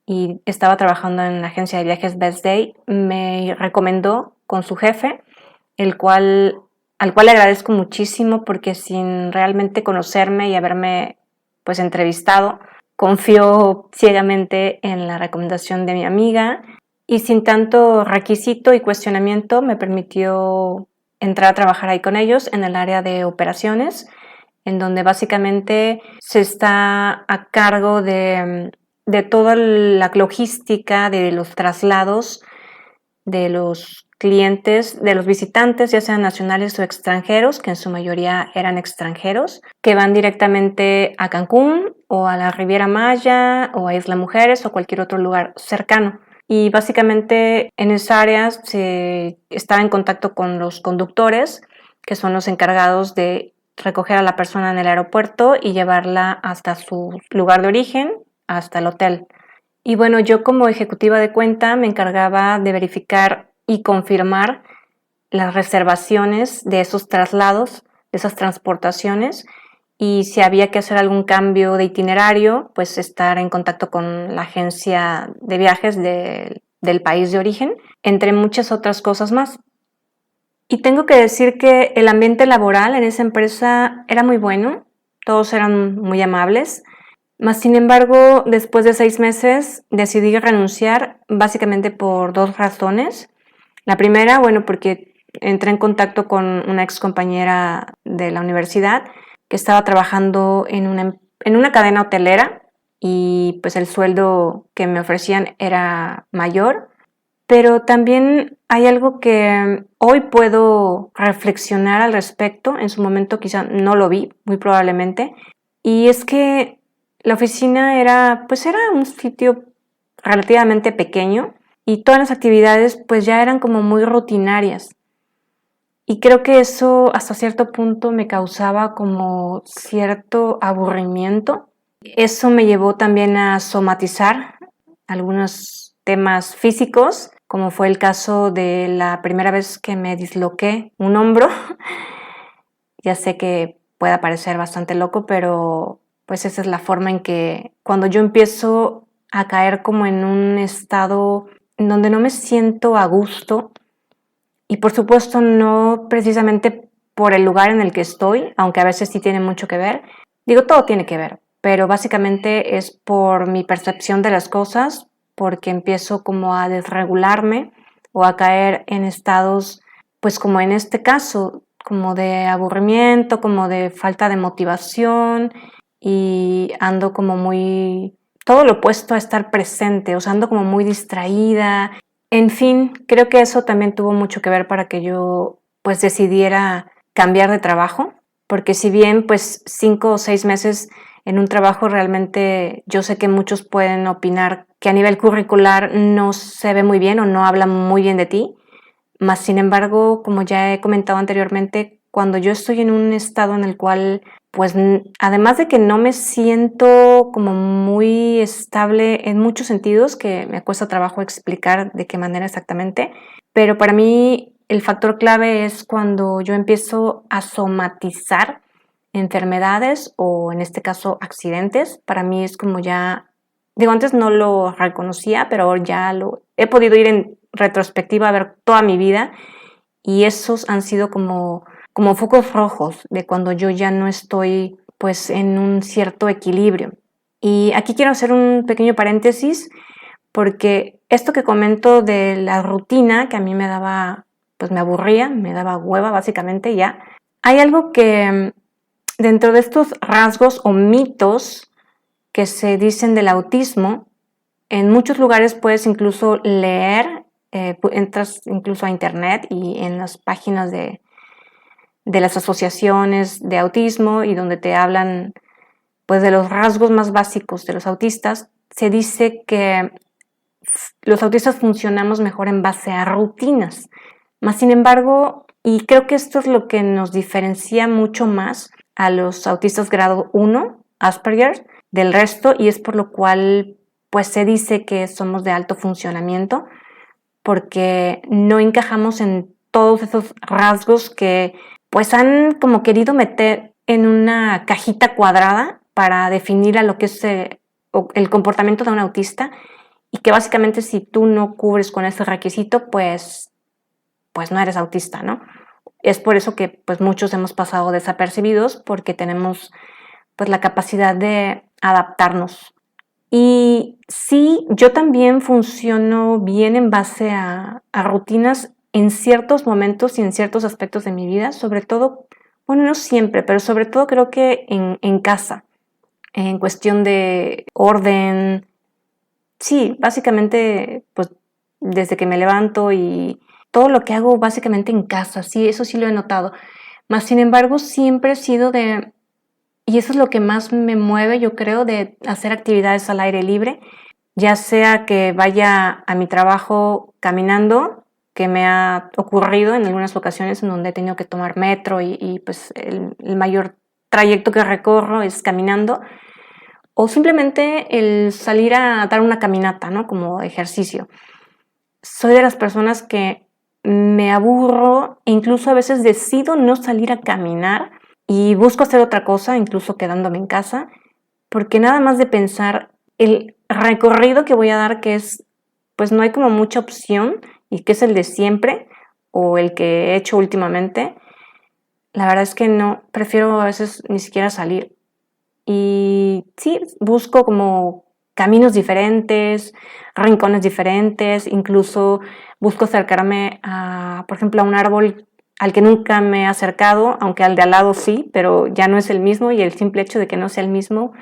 S1: y estaba trabajando en la agencia de viajes Best Day, me recomendó con su jefe, al cual le agradezco muchísimo porque sin realmente conocerme y haberme pues entrevistado, confió ciegamente en la recomendación de mi amiga y sin tanto requisito y cuestionamiento me permitió entrar a trabajar ahí con ellos en el área de operaciones, en donde básicamente se está a cargo de toda la logística de los traslados de los clientes, de los visitantes, ya sean nacionales o extranjeros, que en su mayoría eran extranjeros, que van directamente a Cancún o a la Riviera Maya o a Isla Mujeres o cualquier otro lugar cercano. Y básicamente en esa área se estaba en contacto con los conductores, que son los encargados de recoger a la persona en el aeropuerto y llevarla hasta su lugar de origen, hasta el hotel. Y bueno, yo como ejecutiva de cuenta me encargaba de verificar y confirmar las reservaciones de esos traslados, de esas transportaciones, y si había que hacer algún cambio de itinerario, pues estar en contacto con la agencia de viajes del país de origen, entre muchas otras cosas más. Y tengo que decir que el ambiente laboral en esa empresa era muy bueno, todos eran muy amables. Mas, sin embargo, después de 6 meses decidí renunciar básicamente por 2 razones. La primera, bueno, porque entré en contacto con una ex compañera de la universidad que estaba trabajando en una cadena hotelera y pues el sueldo que me ofrecían era mayor. Pero también hay algo que hoy puedo reflexionar al respecto, en su momento quizá no lo vi, muy probablemente, y es que la oficina era un sitio relativamente pequeño y todas las actividades pues ya eran como muy rutinarias. Y creo que eso hasta cierto punto me causaba como cierto aburrimiento. Eso me llevó también a somatizar algunos temas físicos, como fue el caso de la primera vez que me disloqué un hombro. Ya sé que pueda parecer bastante loco, pero pues esa es la forma en que cuando yo empiezo a caer como en un estado en donde no me siento a gusto, y por supuesto no precisamente por el lugar en el que estoy, aunque a veces sí tiene mucho que ver. Digo, todo tiene que ver, pero básicamente es por mi percepción de las cosas, porque empiezo como a desregularme o a caer en estados, pues como en este caso, como de aburrimiento, como de falta de motivación y ando como muy, todo lo opuesto a estar presente, o sea, ando como muy distraída. En fin, creo que eso también tuvo mucho que ver para que yo pues decidiera cambiar de trabajo, porque si bien pues 5 o 6 meses en un trabajo realmente yo sé que muchos pueden opinar que a nivel curricular no se ve muy bien o no habla muy bien de ti, más sin embargo, como ya he comentado anteriormente, cuando yo estoy en un estado en el cual, pues además de que no me siento como muy estable en muchos sentidos, que me cuesta trabajo explicar de qué manera exactamente, pero para mí el factor clave es cuando yo empiezo a somatizar enfermedades o en este caso accidentes. Para mí es como ya, digo, antes no lo reconocía, pero ya lo he podido ir en retrospectiva a ver toda mi vida y esos han sido como focos rojos de cuando yo ya no estoy pues en un cierto equilibrio. Y aquí quiero hacer un pequeño paréntesis porque esto que comento de la rutina que a mí me daba, pues me aburría, me daba hueva básicamente ya, hay algo que dentro de estos rasgos o mitos que se dicen del autismo, en muchos lugares puedes incluso leer, entras incluso a internet y en las páginas de las asociaciones de autismo y donde te hablan pues de los rasgos más básicos de los autistas, se dice que los autistas funcionamos mejor en base a rutinas. Más sin embargo, y creo que esto es lo que nos diferencia mucho más a los autistas grado 1, Asperger, del resto, y es por lo cual pues se dice que somos de alto funcionamiento, porque no encajamos en todos esos rasgos que pues han como querido meter en una cajita cuadrada para definir a lo que es el comportamiento de un autista y que básicamente si tú no cubres con ese requisito, pues no eres autista, ¿no? Es por eso que pues muchos hemos pasado desapercibidos porque tenemos pues la capacidad de adaptarnos. Y sí, yo también funciono bien en base a rutinas en ciertos momentos y en ciertos aspectos de mi vida, sobre todo, bueno, no siempre, pero sobre todo creo que en casa, en cuestión de orden. Sí, básicamente, pues desde que me levanto y todo lo que hago básicamente en casa, sí, eso sí lo he notado. Más sin embargo, siempre he sido de, y eso es lo que más me mueve, yo creo, de hacer actividades al aire libre, ya sea que vaya a mi trabajo caminando, que me ha ocurrido en algunas ocasiones en donde he tenido que tomar metro y pues el mayor trayecto que recorro es caminando, o simplemente el salir a dar una caminata, ¿no? Como ejercicio. Soy de las personas que me aburro e incluso a veces decido no salir a caminar y busco hacer otra cosa, incluso quedándome en casa, porque nada más de pensar el recorrido que voy a dar, que es, pues no hay como mucha opción y que es el de siempre o el que he hecho últimamente, la verdad es que no, prefiero a veces ni siquiera salir. Y sí, busco como caminos diferentes, rincones diferentes, incluso busco acercarme a, por ejemplo, a un árbol al que nunca me he acercado, aunque al de al lado sí, pero ya no es el mismo y el simple hecho de que no sea el mismo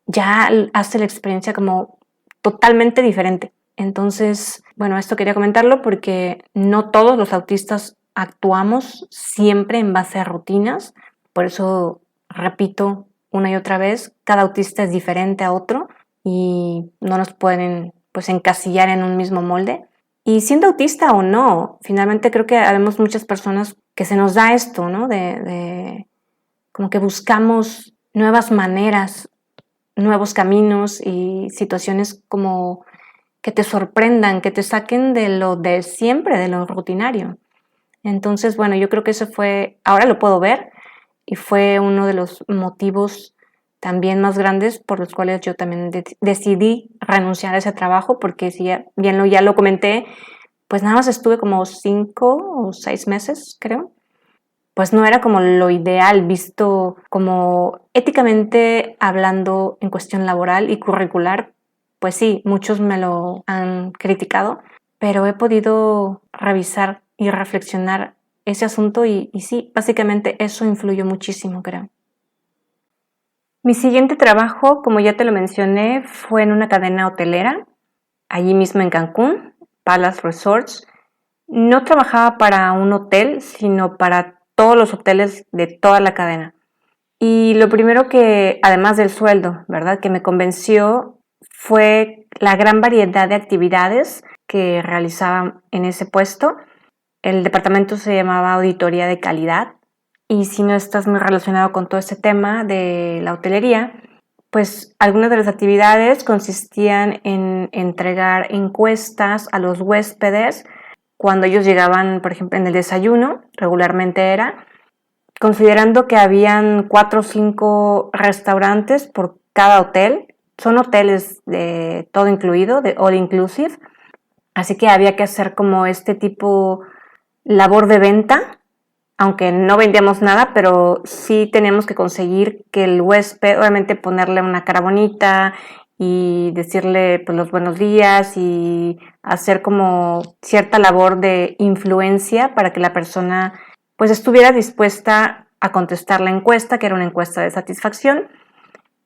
S1: ya hace la experiencia como totalmente diferente. Entonces, bueno, esto quería comentarlo porque no todos los autistas actuamos siempre en base a rutinas, por eso repito una y otra vez, cada autista es diferente a otro y no nos pueden pues encasillar en un mismo molde. Y siendo autista o no, finalmente creo que habemos muchas personas que se nos da esto, ¿no? De como que buscamos nuevas maneras, nuevos caminos y situaciones como que te sorprendan, que te saquen de lo de siempre, de lo rutinario. Entonces, bueno, yo creo que eso fue, ahora lo puedo ver, y fue uno de los motivos también más grandes por los cuales yo también decidí renunciar a ese trabajo, porque si ya lo comenté, pues nada más estuve como 5 o 6 meses, creo. Pues no era como lo ideal visto como éticamente hablando en cuestión laboral y curricular. Pues sí, muchos me lo han criticado, pero he podido revisar y reflexionar ese asunto y sí, básicamente eso influyó muchísimo, creo. Mi siguiente trabajo, como ya te lo mencioné, fue en una cadena hotelera, allí mismo en Cancún, Palace Resorts. No trabajaba para un hotel, sino para todos los hoteles de toda la cadena. Y lo primero que, además del sueldo, ¿verdad?, que me convenció fue la gran variedad de actividades que realizaban en ese puesto. El departamento se llamaba Auditoría de Calidad. Y si no estás muy relacionado con todo este tema de la hotelería, pues algunas de las actividades consistían en entregar encuestas a los huéspedes cuando ellos llegaban, por ejemplo, en el desayuno, regularmente era, considerando que habían 4 o 5 restaurantes por cada hotel. Son hoteles de todo incluido, de all inclusive, así que había que hacer como este tipo labor de venta, aunque no vendíamos nada, pero sí tenemos que conseguir que el huésped, obviamente ponerle una cara bonita y decirle pues, los buenos días y hacer como cierta labor de influencia para que la persona pues estuviera dispuesta a contestar la encuesta, que era una encuesta de satisfacción,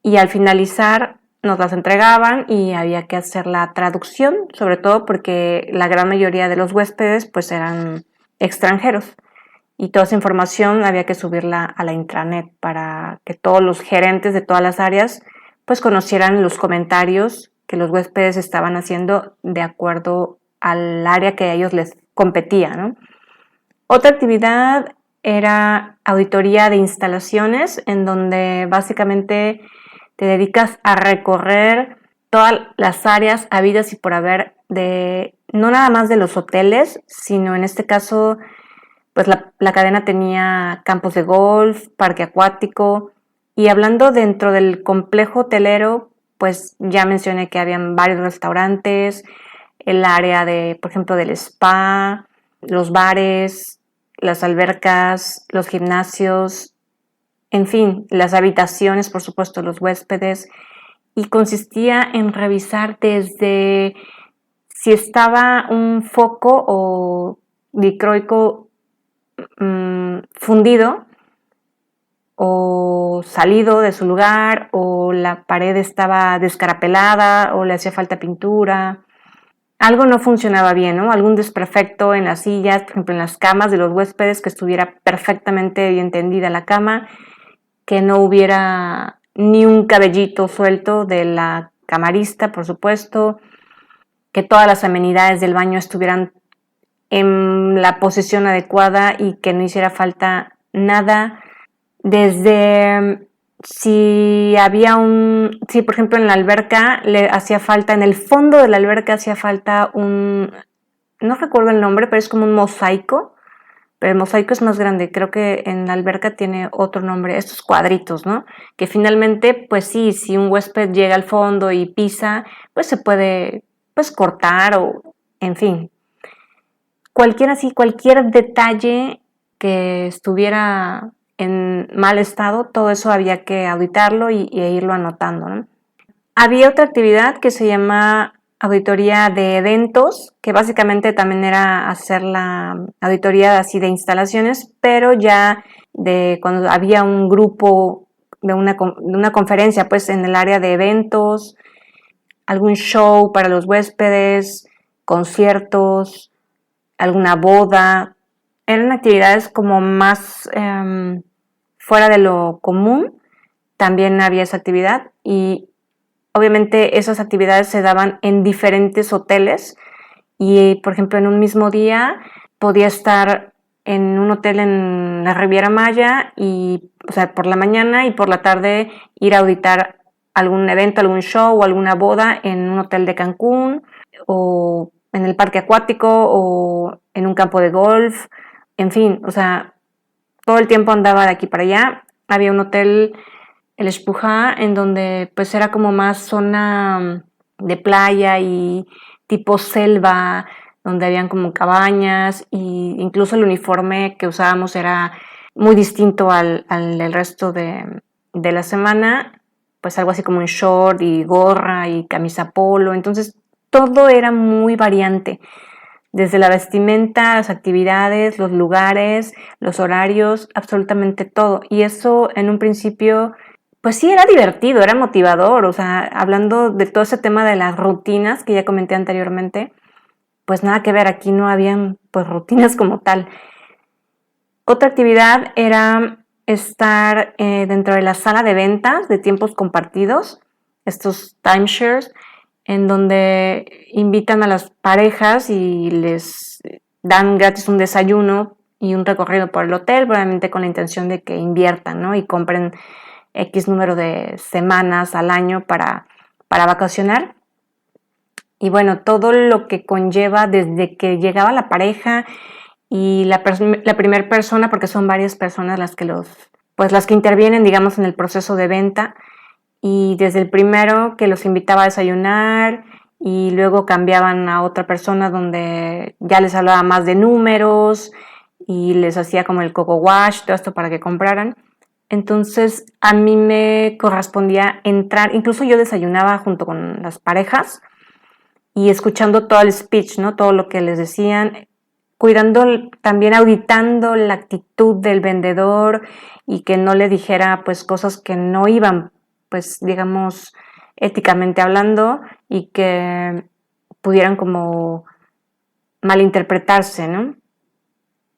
S1: y al finalizar nos las entregaban y había que hacer la traducción, sobre todo porque la gran mayoría de los huéspedes pues eran extranjeros. Y toda esa información había que subirla a la intranet para que todos los gerentes de todas las áreas pues conocieran los comentarios que los huéspedes estaban haciendo de acuerdo al área que a ellos les competía, ¿no? Otra actividad era auditoría de instalaciones, en donde básicamente te dedicas a recorrer todas las áreas habidas y por haber de, no nada más de los hoteles, sino en este caso pues la cadena tenía campos de golf, parque acuático, y hablando dentro del complejo hotelero, pues ya mencioné que habían varios restaurantes, el área de, por ejemplo, del spa, los bares, las albercas, los gimnasios, en fin, las habitaciones, por supuesto, los huéspedes, y consistía en revisar desde si estaba un foco o dicroico fundido o salido de su lugar, o la pared estaba descarapelada o le hacía falta pintura, algo no funcionaba bien, ¿no? Algún desperfecto en las sillas, por ejemplo en las camas de los huéspedes, que estuviera perfectamente bien tendida la cama, que no hubiera ni un cabellito suelto de la camarista, por supuesto, que todas las amenidades del baño estuvieran en la posición adecuada y que no hiciera falta nada, desde si había si por ejemplo en la alberca le hacía falta, en el fondo de la alberca hacía falta no recuerdo el nombre, pero es como un mosaico, pero el mosaico es más grande, creo que en la alberca tiene otro nombre, estos cuadritos, ¿no? Que finalmente, pues sí, si un huésped llega al fondo y pisa, pues se puede pues cortar o, en fin, cualquier detalle que estuviera en mal estado, todo eso había que auditarlo e irlo anotando, ¿no? Había otra actividad que se llama auditoría de eventos, que básicamente también era hacer la auditoría así de instalaciones, pero ya de cuando había un grupo de una conferencia, pues en el área de eventos, algún show para los huéspedes, conciertos, alguna boda. Eran actividades como más fuera de lo común. También había esa actividad y obviamente esas actividades se daban en diferentes hoteles y, por ejemplo, en un mismo día podía estar en un hotel en la Riviera Maya y, o sea, por la mañana y por la tarde ir a auditar algún evento, algún show o alguna boda en un hotel de Cancún o en el parque acuático o en un campo de golf, en fin, o sea, todo el tiempo andaba de aquí para allá. Había un hotel, el Espujá, en donde pues era como más zona de playa y tipo selva, donde habían como cabañas e incluso el uniforme que usábamos era muy distinto al del resto de la semana, pues algo así como un short y gorra y camisa polo, entonces todo era muy variante. desde la vestimenta, las actividades, los lugares, los horarios, absolutamente todo. Y eso en un principio, pues sí, era divertido, era motivador. O sea, hablando de todo ese tema de las rutinas que ya comenté anteriormente, pues nada que ver, aquí no habían pues rutinas como tal. Otra actividad era estar dentro de la sala de ventas de tiempos compartidos, estos timeshares, en donde invitan a las parejas y les dan gratis un desayuno y un recorrido por el hotel, probablemente con la intención de que inviertan, ¿no? Y compren X número de semanas al año para vacacionar. Y bueno, todo lo que conlleva desde que llegaba la pareja y la primera persona, porque son varias personas las que las que intervienen, digamos, en el proceso de venta, y desde el primero que los invitaba a desayunar y luego cambiaban a otra persona donde ya les hablaba más de números y les hacía como el coco wash, todo esto para que compraran. Entonces a mí me correspondía entrar, incluso yo desayunaba junto con las parejas y escuchando todo el speech, ¿no? Todo lo que les decían, cuidando, también auditando la actitud del vendedor y que no le dijera pues cosas que no iban, pues digamos, éticamente hablando y que pudieran como malinterpretarse, ¿no?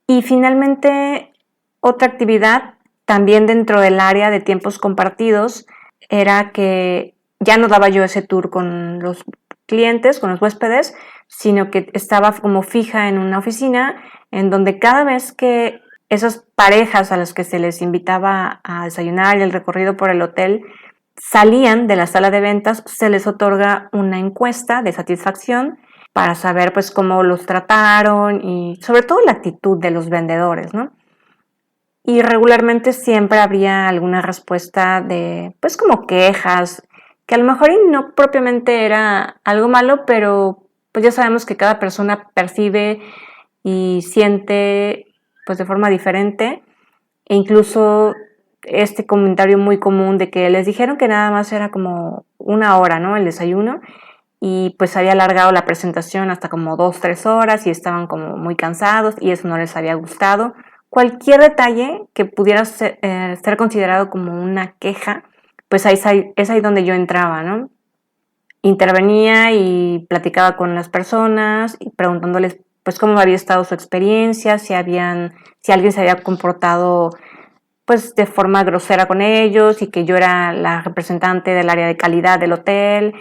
S1: Y finalmente, otra actividad también dentro del área de tiempos compartidos era que ya no daba yo ese tour con los clientes, con los huéspedes, sino que estaba como fija en una oficina en donde cada vez que esas parejas a las que se les invitaba a desayunar y el recorrido por el hotel salían de la sala de ventas, se les otorga una encuesta de satisfacción para saber pues cómo los trataron y sobre todo la actitud de los vendedores, ¿no? Y regularmente siempre habría alguna respuesta de pues como quejas, que a lo mejor no propiamente era algo malo, pero pues ya sabemos que cada persona percibe y siente pues de forma diferente, e incluso este comentario muy común de que les dijeron que nada más era como una hora, ¿no? El desayuno, y pues había alargado la presentación hasta como 2-3 horas y estaban como muy cansados y eso no les había gustado. Cualquier detalle que pudiera ser considerado como una queja, pues ahí es ahí donde yo entraba, ¿no? Intervenía y platicaba con las personas y preguntándoles pues cómo había estado su experiencia, si alguien se había comportado pues de forma grosera con ellos y que yo era la representante del área de calidad del hotel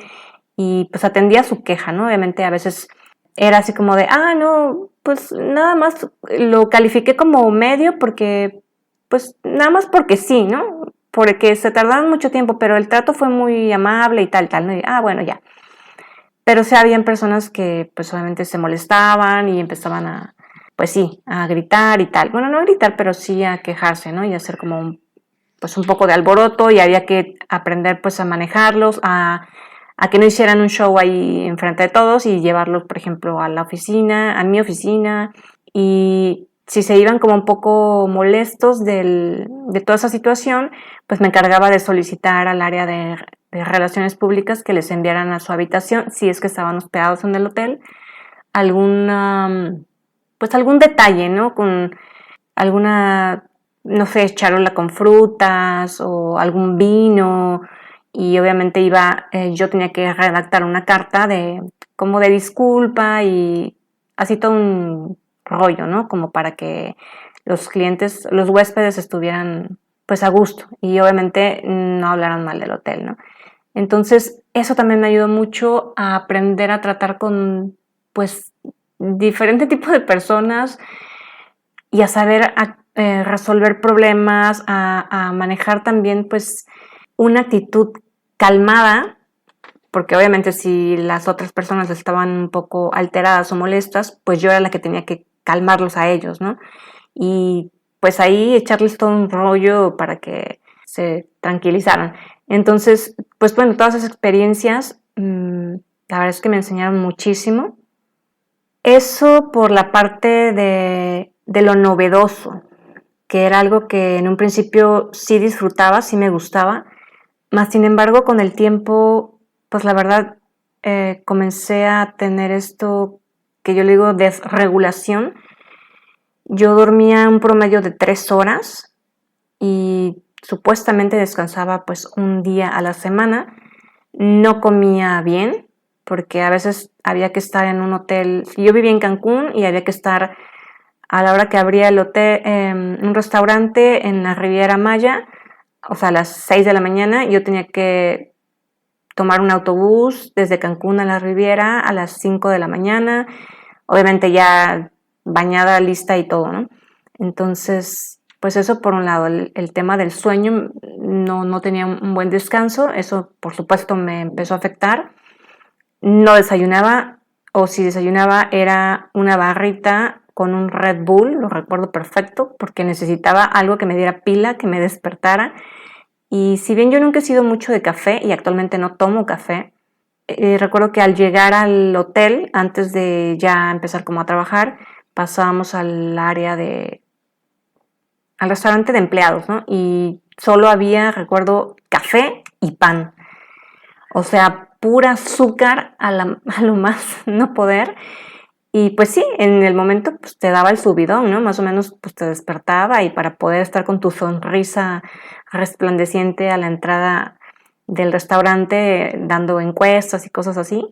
S1: y pues atendía su queja, ¿no? Obviamente a veces era así como de, no, pues nada más lo califiqué como medio porque, pues nada más porque sí, ¿no? Porque se tardaron mucho tiempo, pero el trato fue muy amable y tal, ¿no? Y, bueno, ya. Pero sí habían personas que pues obviamente se molestaban y empezaban pues sí, a gritar y tal. Bueno, no a gritar, pero sí a quejarse, ¿no? Y a hacer como pues un poco de alboroto y había que aprender pues a manejarlos, a que no hicieran un show ahí enfrente de todos y llevarlos, por ejemplo, a la oficina, a mi oficina, y si se iban como un poco molestos de toda esa situación, pues me encargaba de solicitar al área de relaciones públicas que les enviaran a su habitación, si es que estaban hospedados en el hotel, pues algún detalle, ¿no? Con alguna, no sé, charola con frutas o algún vino, y obviamente yo tenía que redactar una carta como de disculpa y así todo un rollo, ¿no? Como para que los clientes, los huéspedes estuvieran pues a gusto y obviamente no hablaran mal del hotel, ¿no? Entonces eso también me ayudó mucho a aprender a tratar con pues diferente tipo de personas y a saber resolver problemas, a manejar también pues una actitud calmada, porque obviamente si las otras personas estaban un poco alteradas o molestas, pues yo era la que tenía que calmarlos a ellos, ¿no? Y pues ahí echarles todo un rollo para que se tranquilizaran. Entonces, pues bueno, todas esas experiencias, la verdad es que me enseñaron muchísimo. Eso por la parte de lo novedoso, que era algo que en un principio sí disfrutaba, sí me gustaba, más sin embargo con el tiempo, pues la verdad comencé a tener esto que yo le digo desregulación, yo dormía un promedio de 3 horas y supuestamente descansaba pues un día a la semana. No comía bien porque a veces había que estar en un hotel. Yo vivía en Cancún y había que estar a la hora que abría el hotel, un restaurante en la Riviera Maya, o sea, a las 6 de la mañana. Yo tenía que tomar un autobús desde Cancún a la Riviera a las 5 de la mañana, obviamente ya bañada, lista y todo, ¿no? Entonces, pues eso por un lado, el tema del sueño, no tenía un buen descanso, eso por supuesto me empezó a afectar. No desayunaba, o si desayunaba era una barrita con un Red Bull, lo recuerdo perfecto, porque necesitaba algo que me diera pila, que me despertara. Y si bien yo nunca he sido mucho de café y actualmente no tomo café, recuerdo que al llegar al hotel, antes de ya empezar como a trabajar, pasábamos al restaurante de empleados, ¿no? Y solo había, recuerdo, café y pan. O sea, pura azúcar a lo más no poder. Y pues sí, en el momento pues, te daba el subidón, ¿no? Más o menos pues te despertaba y para poder estar con tu sonrisa resplandeciente a la entrada del restaurante dando encuestas y cosas así.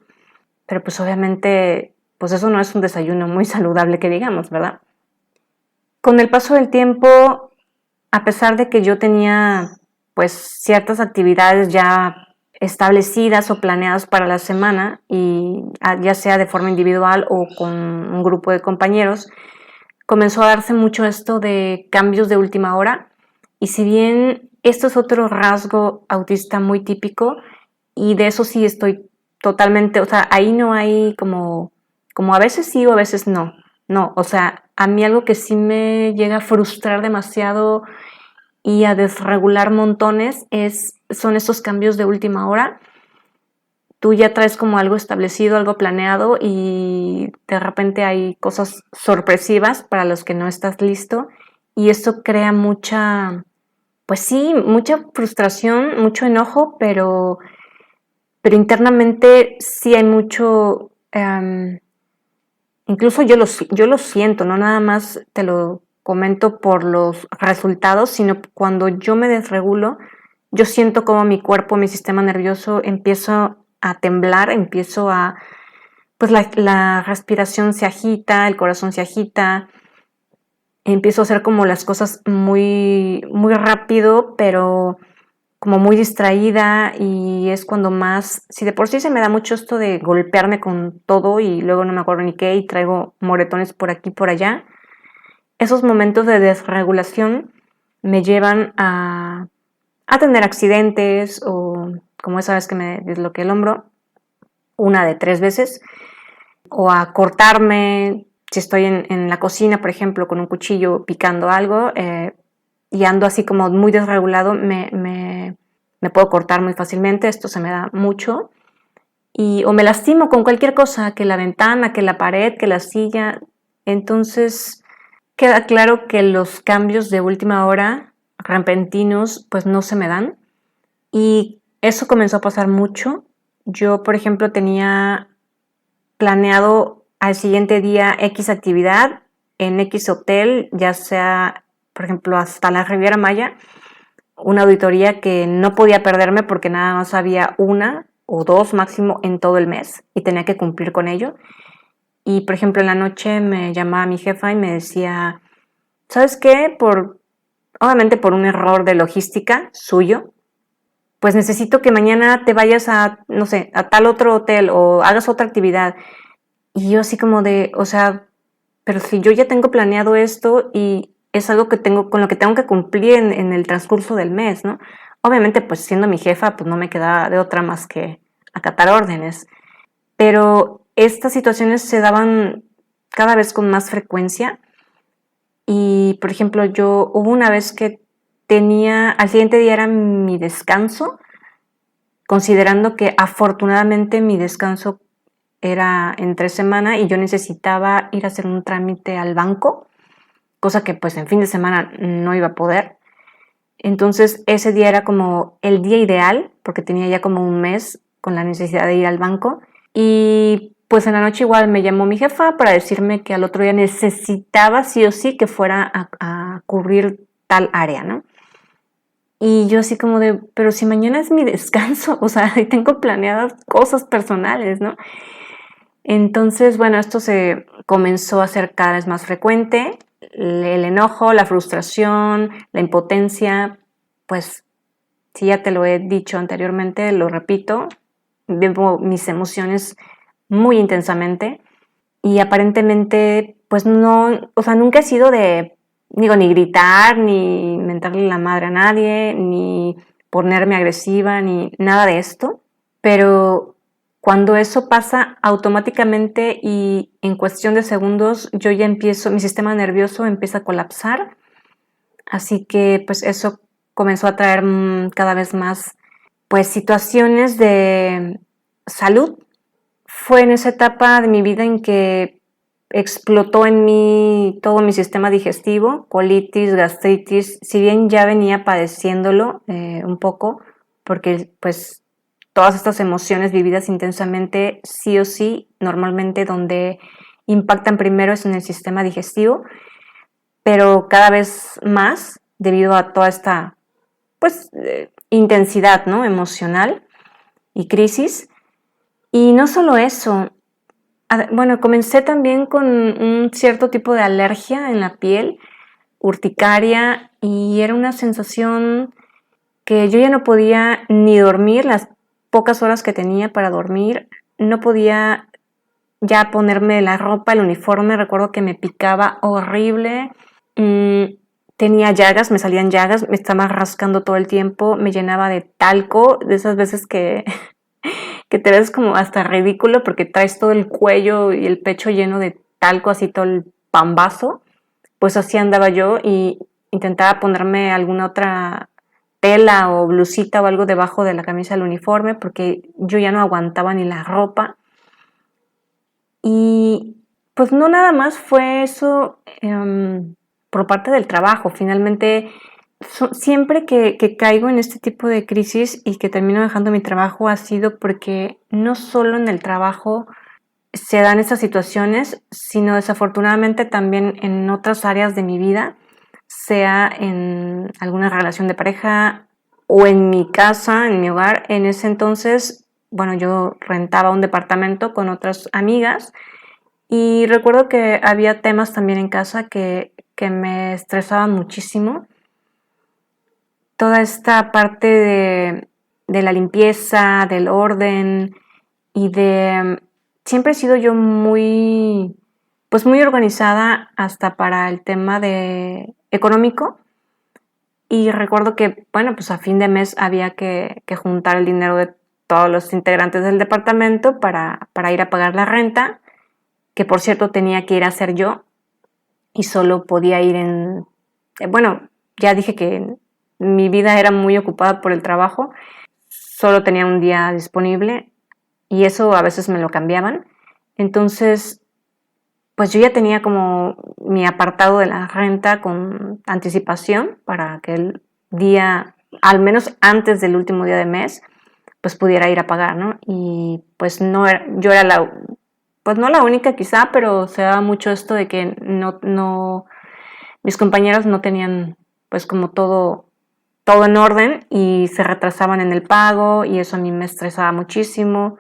S1: Pero pues obviamente pues eso no es un desayuno muy saludable que digamos, ¿verdad? Con el paso del tiempo, a pesar de que yo tenía pues ciertas actividades ya establecidas o planeadas para la semana y ya sea de forma individual o con un grupo de compañeros, comenzó a darse mucho esto de cambios de última hora y si bien esto es otro rasgo autista muy típico y de eso sí estoy totalmente, o sea, ahí no hay como a veces sí o a veces no, no, o sea, a mí algo que sí me llega a frustrar demasiado y a desregular montones son estos cambios de última hora. Tú ya traes como algo establecido, algo planeado y de repente hay cosas sorpresivas para los que no estás listo y esto crea pues sí, mucha frustración, mucho enojo, pero internamente sí hay mucho, incluso yo lo siento, no nada más te lo comento por los resultados, sino cuando yo me desregulo, yo siento como mi cuerpo, mi sistema nervioso empiezo a temblar, pues la respiración se agita, el corazón se agita, empiezo a hacer como las cosas muy, muy rápido, pero como muy distraída y es cuando más, si de por sí se me da mucho esto de golpearme con todo y luego no me acuerdo ni qué y traigo moretones por aquí y por allá, esos momentos de desregulación me llevan a tener accidentes o como esa vez que me disloqué el hombro, una de 3 veces, o a cortarme, si estoy en la cocina, por ejemplo, con un cuchillo picando algo y ando así como muy desregulado, me puedo cortar muy fácilmente, esto se me da mucho, o me lastimo con cualquier cosa, que la ventana, que la pared, que la silla, entonces queda claro que los cambios de última hora, repentinos, pues no se me dan, y eso comenzó a pasar mucho. Yo, por ejemplo, tenía planeado al siguiente día X actividad en X hotel, ya sea, por ejemplo, hasta la Riviera Maya, una auditoría que no podía perderme porque nada más había una o dos máximo en todo el mes y tenía que cumplir con ello. Y, por ejemplo, en la noche me llamaba mi jefa y me decía, ¿sabes qué? Obviamente por un error de logística suyo, pues necesito que mañana te vayas a, no sé, a tal otro hotel o hagas otra actividad. Y yo así como de, o sea, pero si yo ya tengo planeado esto y es algo con lo que tengo que cumplir en el transcurso del mes, ¿no? Obviamente, pues siendo mi jefa, pues no me quedaba de otra más que acatar órdenes. Pero estas situaciones se daban cada vez con más frecuencia. Y, por ejemplo, hubo una vez que al siguiente día era mi descanso, considerando que afortunadamente mi descanso era entre semana y yo necesitaba ir a hacer un trámite al banco, cosa que pues en fin de semana no iba a poder. Entonces ese día era como el día ideal, porque tenía ya como un mes con la necesidad de ir al banco y pues en la noche igual me llamó mi jefa para decirme que al otro día necesitaba sí o sí que fuera a cubrir tal área, ¿no? Y yo así como de, pero si mañana es mi descanso, o sea, tengo planeadas cosas personales, ¿no? Entonces, bueno, esto se comenzó a ser cada vez más frecuente. El enojo, la frustración, la impotencia, pues si ya te lo he dicho anteriormente, lo repito, vivo mis emociones muy intensamente y aparentemente, pues no, o sea, nunca he sido de, digo, ni gritar, ni mentarle la madre a nadie, ni ponerme agresiva, ni nada de esto, pero cuando eso pasa automáticamente y en cuestión de segundos, yo ya empiezo, mi sistema nervioso empieza a colapsar, así que pues eso comenzó a traer cada vez más pues situaciones de salud. Fue en esa etapa de mi vida en que explotó en mí todo mi sistema digestivo, colitis, gastritis, si bien ya venía padeciéndolo un poco, porque pues todas estas emociones vividas intensamente, sí o sí, normalmente donde impactan primero es en el sistema digestivo, pero cada vez más debido a toda esta pues intensidad, ¿no?, emocional y crisis. Y no solo eso, bueno, comencé también con un cierto tipo de alergia en la piel, urticaria, y era una sensación que yo ya no podía ni dormir, las pocas horas que tenía para dormir, no podía ya ponerme la ropa, el uniforme, recuerdo que me picaba horrible, tenía llagas, me salían llagas, me estaba rascando todo el tiempo, me llenaba de talco, de esas veces que que te ves como hasta ridículo porque traes todo el cuello y el pecho lleno de talco, así todo el pambazo. Pues así andaba yo y intentaba ponerme alguna otra tela o blusita o algo debajo de la camisa del uniforme porque yo ya no aguantaba ni la ropa. Y pues no nada más fue eso por parte del trabajo. Finalmente, siempre que caigo en este tipo de crisis y que termino dejando mi trabajo ha sido porque no solo en el trabajo se dan estas situaciones, sino desafortunadamente también en otras áreas de mi vida, sea en alguna relación de pareja o en mi casa, en mi hogar. En ese entonces, bueno, yo rentaba un departamento con otras amigas y recuerdo que había temas también en casa que me estresaban muchísimo. Toda esta parte de la limpieza, del orden y de... Siempre he sido yo muy, pues muy organizada hasta para el tema de económico. Y recuerdo que, bueno, pues a fin de mes había que juntar el dinero de todos los integrantes del departamento para ir a pagar la renta, que por cierto tenía que ir a hacer yo y solo podía ir en... Bueno, ya dije que mi vida era muy ocupada por el trabajo, solo tenía un día disponible y eso a veces me lo cambiaban. Entonces, pues yo ya tenía como mi apartado de la renta con anticipación para que el día, al menos antes del último día de mes, pues pudiera ir a pagar, ¿no? Y pues no era, yo era la, pues no la única quizá, pero se daba mucho esto de que no, mis compañeros no tenían pues como todo en orden y se retrasaban en el pago y eso a mí me estresaba muchísimo.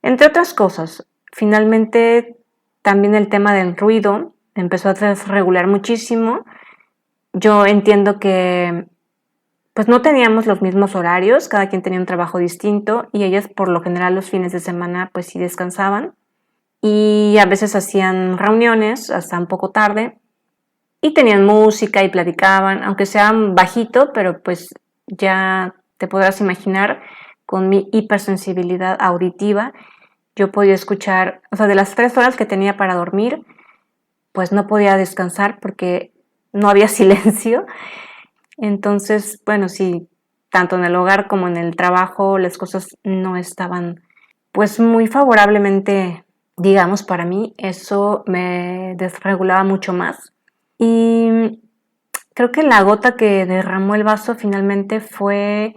S1: Entre otras cosas, finalmente también el tema del ruido empezó a desregular muchísimo. Yo entiendo que pues no teníamos los mismos horarios, cada quien tenía un trabajo distinto y ellas por lo general los fines de semana pues sí descansaban y a veces hacían reuniones hasta un poco tarde y tenían música y platicaban, aunque sean bajito, pero pues ya te podrás imaginar con mi hipersensibilidad auditiva, yo podía escuchar, o sea, de las 3 horas que tenía para dormir, pues no podía descansar porque no había silencio. Entonces, bueno, sí, tanto en el hogar como en el trabajo las cosas no estaban pues muy favorablemente, digamos, para mí. Eso me desregulaba mucho más. Y creo que la gota que derramó el vaso finalmente fue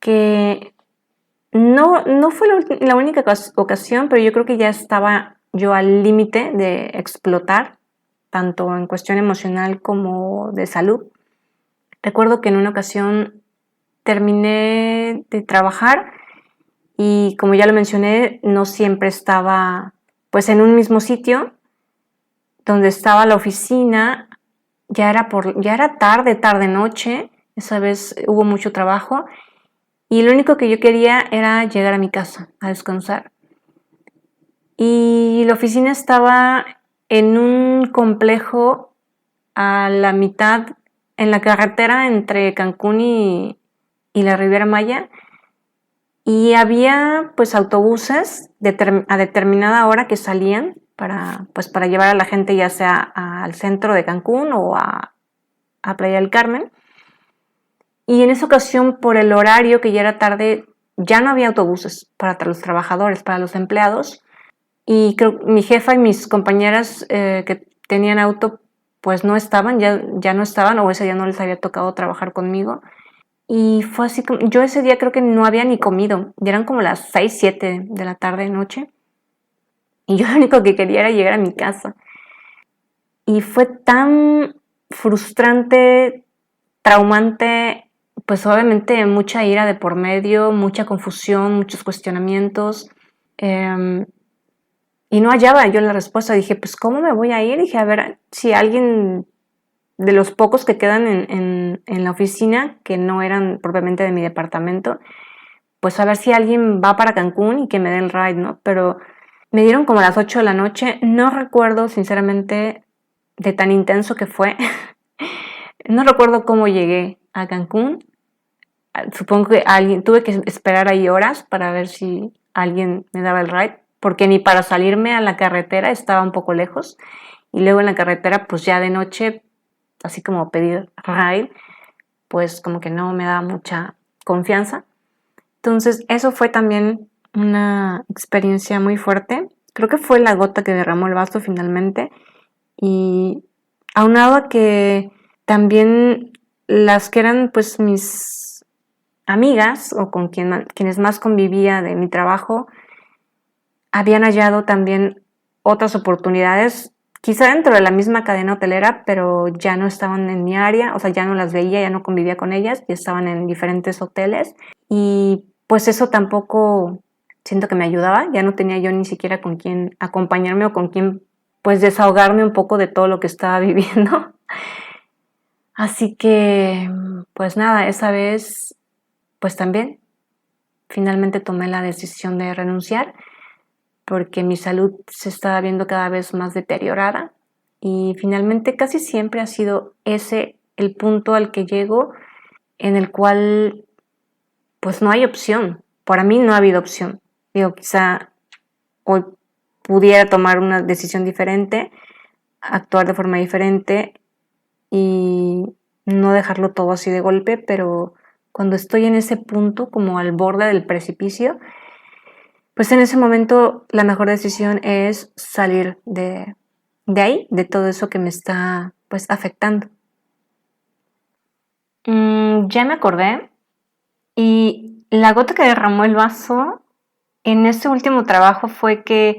S1: que No fue la única ocasión, pero yo creo que ya estaba yo al límite de explotar, tanto en cuestión emocional como de salud. Recuerdo que en una ocasión terminé de trabajar y, como ya lo mencioné, no siempre estaba pues en un mismo sitio. Donde estaba la oficina, ya era tarde noche. Esa vez hubo mucho trabajo y lo único que yo quería era llegar a mi casa a descansar. Y la oficina estaba en un complejo a la mitad, en la carretera entre Cancún y la Riviera Maya, y había pues autobuses a determinada hora que salían para llevar a la gente ya sea al centro de Cancún o a Playa del Carmen. Y en esa ocasión, por el horario que ya era tarde, ya no había autobuses para los trabajadores, para los empleados. Y creo que mi jefa y mis compañeras que tenían auto, pues no estaban, ya no estaban, o ese día no les había tocado trabajar conmigo. Y fue así como, yo ese día creo que no había ni comido, ya eran como las 6, 7 de la tarde, noche. Y yo lo único que quería era llegar a mi casa. Y fue tan frustrante, traumante, pues obviamente mucha ira de por medio, mucha confusión, muchos cuestionamientos. Y no hallaba yo la respuesta. Dije, pues ¿cómo me voy a ir? Dije, a ver si alguien de los pocos que quedan en la oficina, que no eran propiamente de mi departamento, pues a ver si alguien va para Cancún y que me dé el ride, ¿no? Pero me dieron como a las 8 de la noche. No recuerdo, sinceramente, de tan intenso que fue. No recuerdo cómo llegué a Cancún. Supongo que tuve que esperar ahí horas para ver si alguien me daba el ride, porque ni para salirme a la carretera estaba un poco lejos. Y luego en la carretera, pues ya de noche, así como pedir ride, pues como que no me daba mucha confianza. Entonces eso fue también una experiencia muy fuerte. Creo que fue la gota que derramó el vaso finalmente. Y aunado a que también las que eran pues mis amigas o con quienes más convivía de mi trabajo habían hallado también otras oportunidades, quizá dentro de la misma cadena hotelera, pero ya no estaban en mi área, o sea, ya no las veía, ya no convivía con ellas, ya estaban en diferentes hoteles y pues eso tampoco siento que me ayudaba, ya no tenía yo ni siquiera con quién acompañarme o con quién pues desahogarme un poco de todo lo que estaba viviendo. Así que pues nada, esa vez pues también finalmente tomé la decisión de renunciar porque mi salud se estaba viendo cada vez más deteriorada y finalmente casi siempre ha sido ese el punto al que llego en el cual pues no hay opción. Para mí no ha habido opción. Digo, quizá hoy pudiera tomar una decisión diferente, actuar de forma diferente y no dejarlo todo así de golpe, pero cuando estoy en ese punto, como al borde del precipicio, pues en ese momento la mejor decisión es salir de ahí, de todo eso que me está pues afectando. Ya me acordé, y la gota que derramó el vaso en ese último trabajo fue que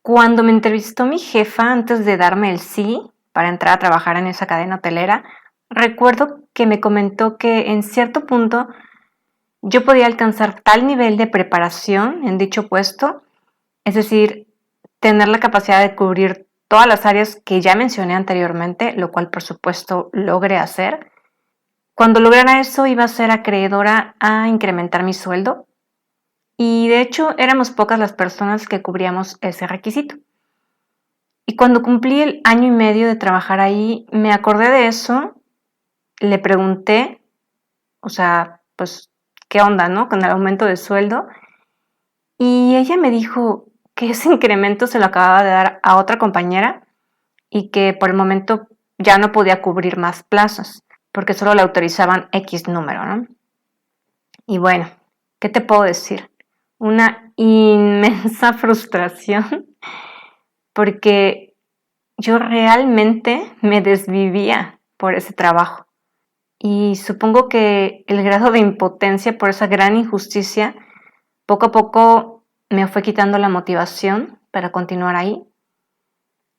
S1: cuando me entrevistó mi jefa antes de darme el sí para entrar a trabajar en esa cadena hotelera, recuerdo que me comentó que en cierto punto yo podía alcanzar tal nivel de preparación en dicho puesto, es decir, tener la capacidad de cubrir todas las áreas que ya mencioné anteriormente, lo cual por supuesto logré hacer. Cuando lograra eso iba a ser acreedora a incrementar mi sueldo y de hecho éramos pocas las personas que cubríamos ese requisito. Y cuando cumplí el año y medio de trabajar ahí, me acordé de eso, le pregunté, o sea, pues, ¿qué onda, no? Con el aumento de sueldo. Y ella me dijo que ese incremento se lo acababa de dar a otra compañera y que por el momento ya no podía cubrir más plazas, porque solo le autorizaban X número, ¿no? Y bueno, ¿qué te puedo decir? Una inmensa frustración, porque yo realmente me desvivía por ese trabajo. Y supongo que el grado de impotencia por esa gran injusticia Poco a poco me fue quitando la motivación para continuar ahí.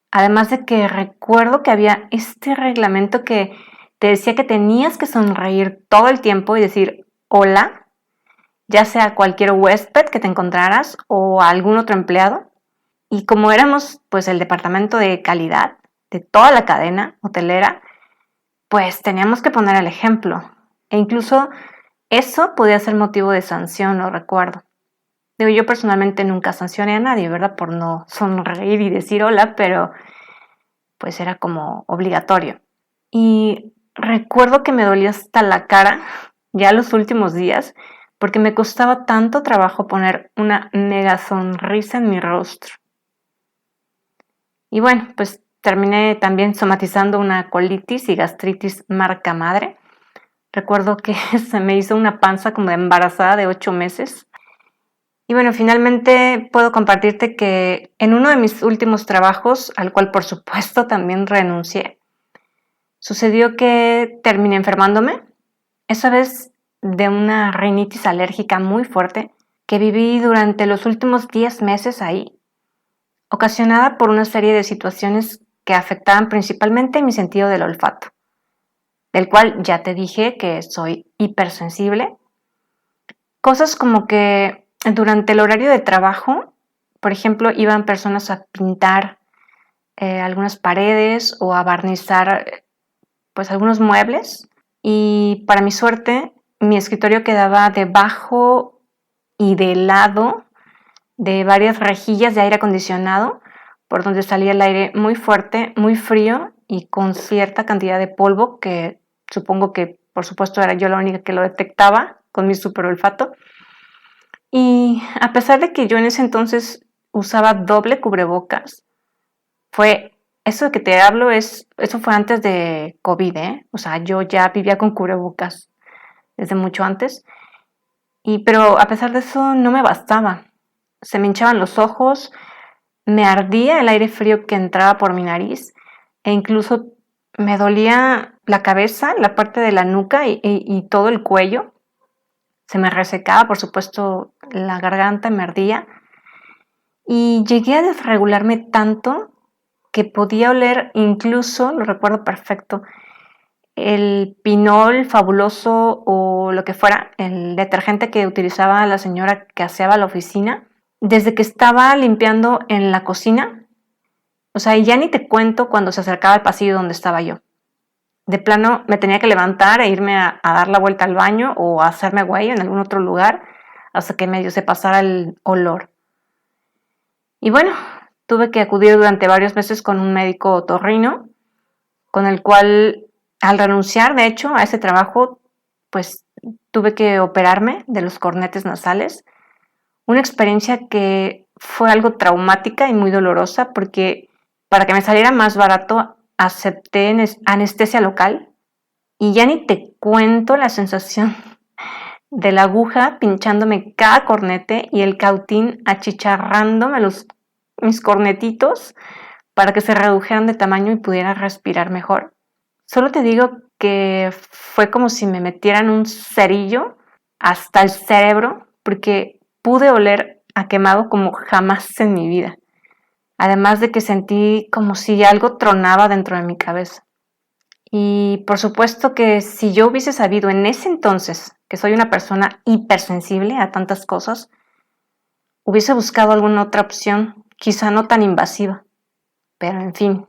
S1: Además de que recuerdo que había este reglamento que te decía que tenías que sonreír todo el tiempo y decir hola, ya sea a cualquier huésped que te encontraras o a algún otro empleado. Y como éramos pues el departamento de calidad de toda la cadena hotelera, pues teníamos que poner el ejemplo. E incluso eso podía ser motivo de sanción, lo recuerdo. Digo, yo personalmente nunca sancioné a nadie, ¿verdad? Por no sonreír y decir hola, pero pues era como obligatorio. Y recuerdo que me dolía hasta la cara ya los últimos días porque me costaba tanto trabajo poner una mega sonrisa en mi rostro. Y bueno, pues terminé también somatizando una colitis y gastritis marca madre. Recuerdo que se me hizo una panza como de embarazada de 8 meses. Y bueno, finalmente puedo compartirte que en uno de mis últimos trabajos, al cual por supuesto también renuncié, sucedió que terminé enfermándome, esa vez de una rinitis alérgica muy fuerte que viví durante los últimos 10 meses ahí, ocasionada por una serie de situaciones que afectaban principalmente mi sentido del olfato, del cual ya te dije que soy hipersensible. Cosas como que durante el horario de trabajo, por ejemplo, iban personas a pintar algunas paredes o a barnizar pues algunos muebles y para mi suerte mi escritorio quedaba debajo y del lado de varias rejillas de aire acondicionado por donde salía el aire muy fuerte, muy frío y con cierta cantidad de polvo que supongo que por supuesto era yo la única que lo detectaba con mi super olfato. Y a pesar de que yo en ese entonces usaba doble cubrebocas, fue eso de que te hablo eso fue antes de COVID, ¿eh? O sea, yo ya vivía con cubrebocas desde mucho antes. Pero a pesar de eso no me bastaba. Se me hinchaban los ojos, me ardía el aire frío que entraba por mi nariz e incluso me dolía la cabeza, la parte de la nuca y todo el cuello. Se me resecaba, por supuesto, la garganta me ardía y llegué a desregularme tanto que podía oler incluso, lo recuerdo perfecto, el Pinol fabuloso o lo que fuera, el detergente que utilizaba la señora que aseaba la oficina, desde que estaba limpiando en la cocina. O sea, y ya ni te cuento cuando se acercaba al pasillo donde estaba yo. De plano me tenía que levantar e irme a dar la vuelta al baño o a hacerme güey en algún otro lugar hasta que medio se pasara el olor. Y bueno, tuve que acudir durante varios meses con un médico otorrino, con el cual al renunciar, de hecho, a ese trabajo, pues tuve que operarme de los cornetes nasales. Una experiencia que fue algo traumática y muy dolorosa porque para que me saliera más barato acepté anestesia local y ya ni te cuento la sensación de la aguja pinchándome cada cornete y el cautín achicharrándome mis cornetitos para que se redujeran de tamaño y pudiera respirar mejor. Solo te digo que fue como si me metieran un cerillo hasta el cerebro porque pude oler a quemado como jamás en mi vida. Además de que sentí como si algo tronaba dentro de mi cabeza. Y por supuesto que si yo hubiese sabido en ese entonces que soy una persona hipersensible a tantas cosas, hubiese buscado alguna otra opción, quizá no tan invasiva. Pero en fin.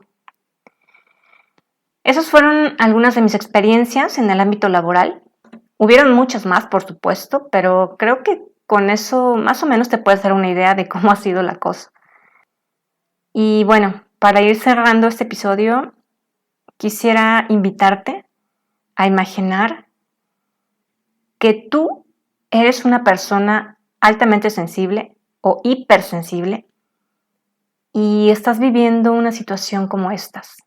S1: Esas fueron algunas de mis experiencias en el ámbito laboral. Hubieron muchas más, por supuesto, pero creo que con eso más o menos te puedes dar una idea de cómo ha sido la cosa. Y bueno, para ir cerrando este episodio, quisiera invitarte a imaginar que tú eres una persona altamente sensible o hipersensible y estás viviendo una situación como estas.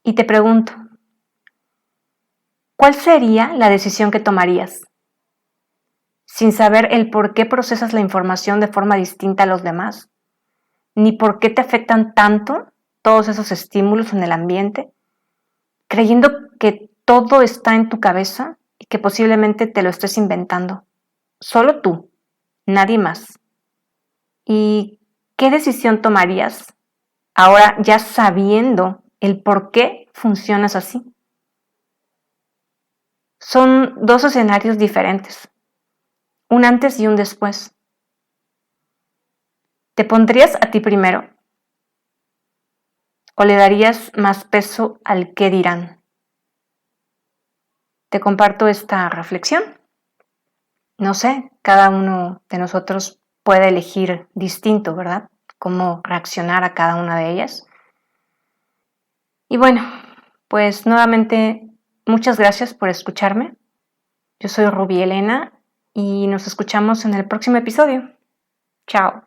S1: Y te pregunto, ¿cuál sería la decisión que tomarías? Sin saber el por qué procesas la información de forma distinta a los demás, ni por qué te afectan tanto todos esos estímulos en el ambiente, creyendo que todo está en tu cabeza y que posiblemente te lo estés inventando. solo tú, nadie más. ¿Y qué decisión tomarías ahora ya sabiendo el por qué funcionas así? Son dos escenarios diferentes, un antes y un después. ¿Te pondrías a ti primero? ¿O le darías más peso al qué dirán? Te comparto esta reflexión. No sé, cada uno de nosotros puede elegir distinto, ¿verdad? Cómo reaccionar a cada una de ellas. Y bueno, pues nuevamente muchas gracias por escucharme. Yo soy Ruby Elena y nos escuchamos en el próximo episodio. Chao.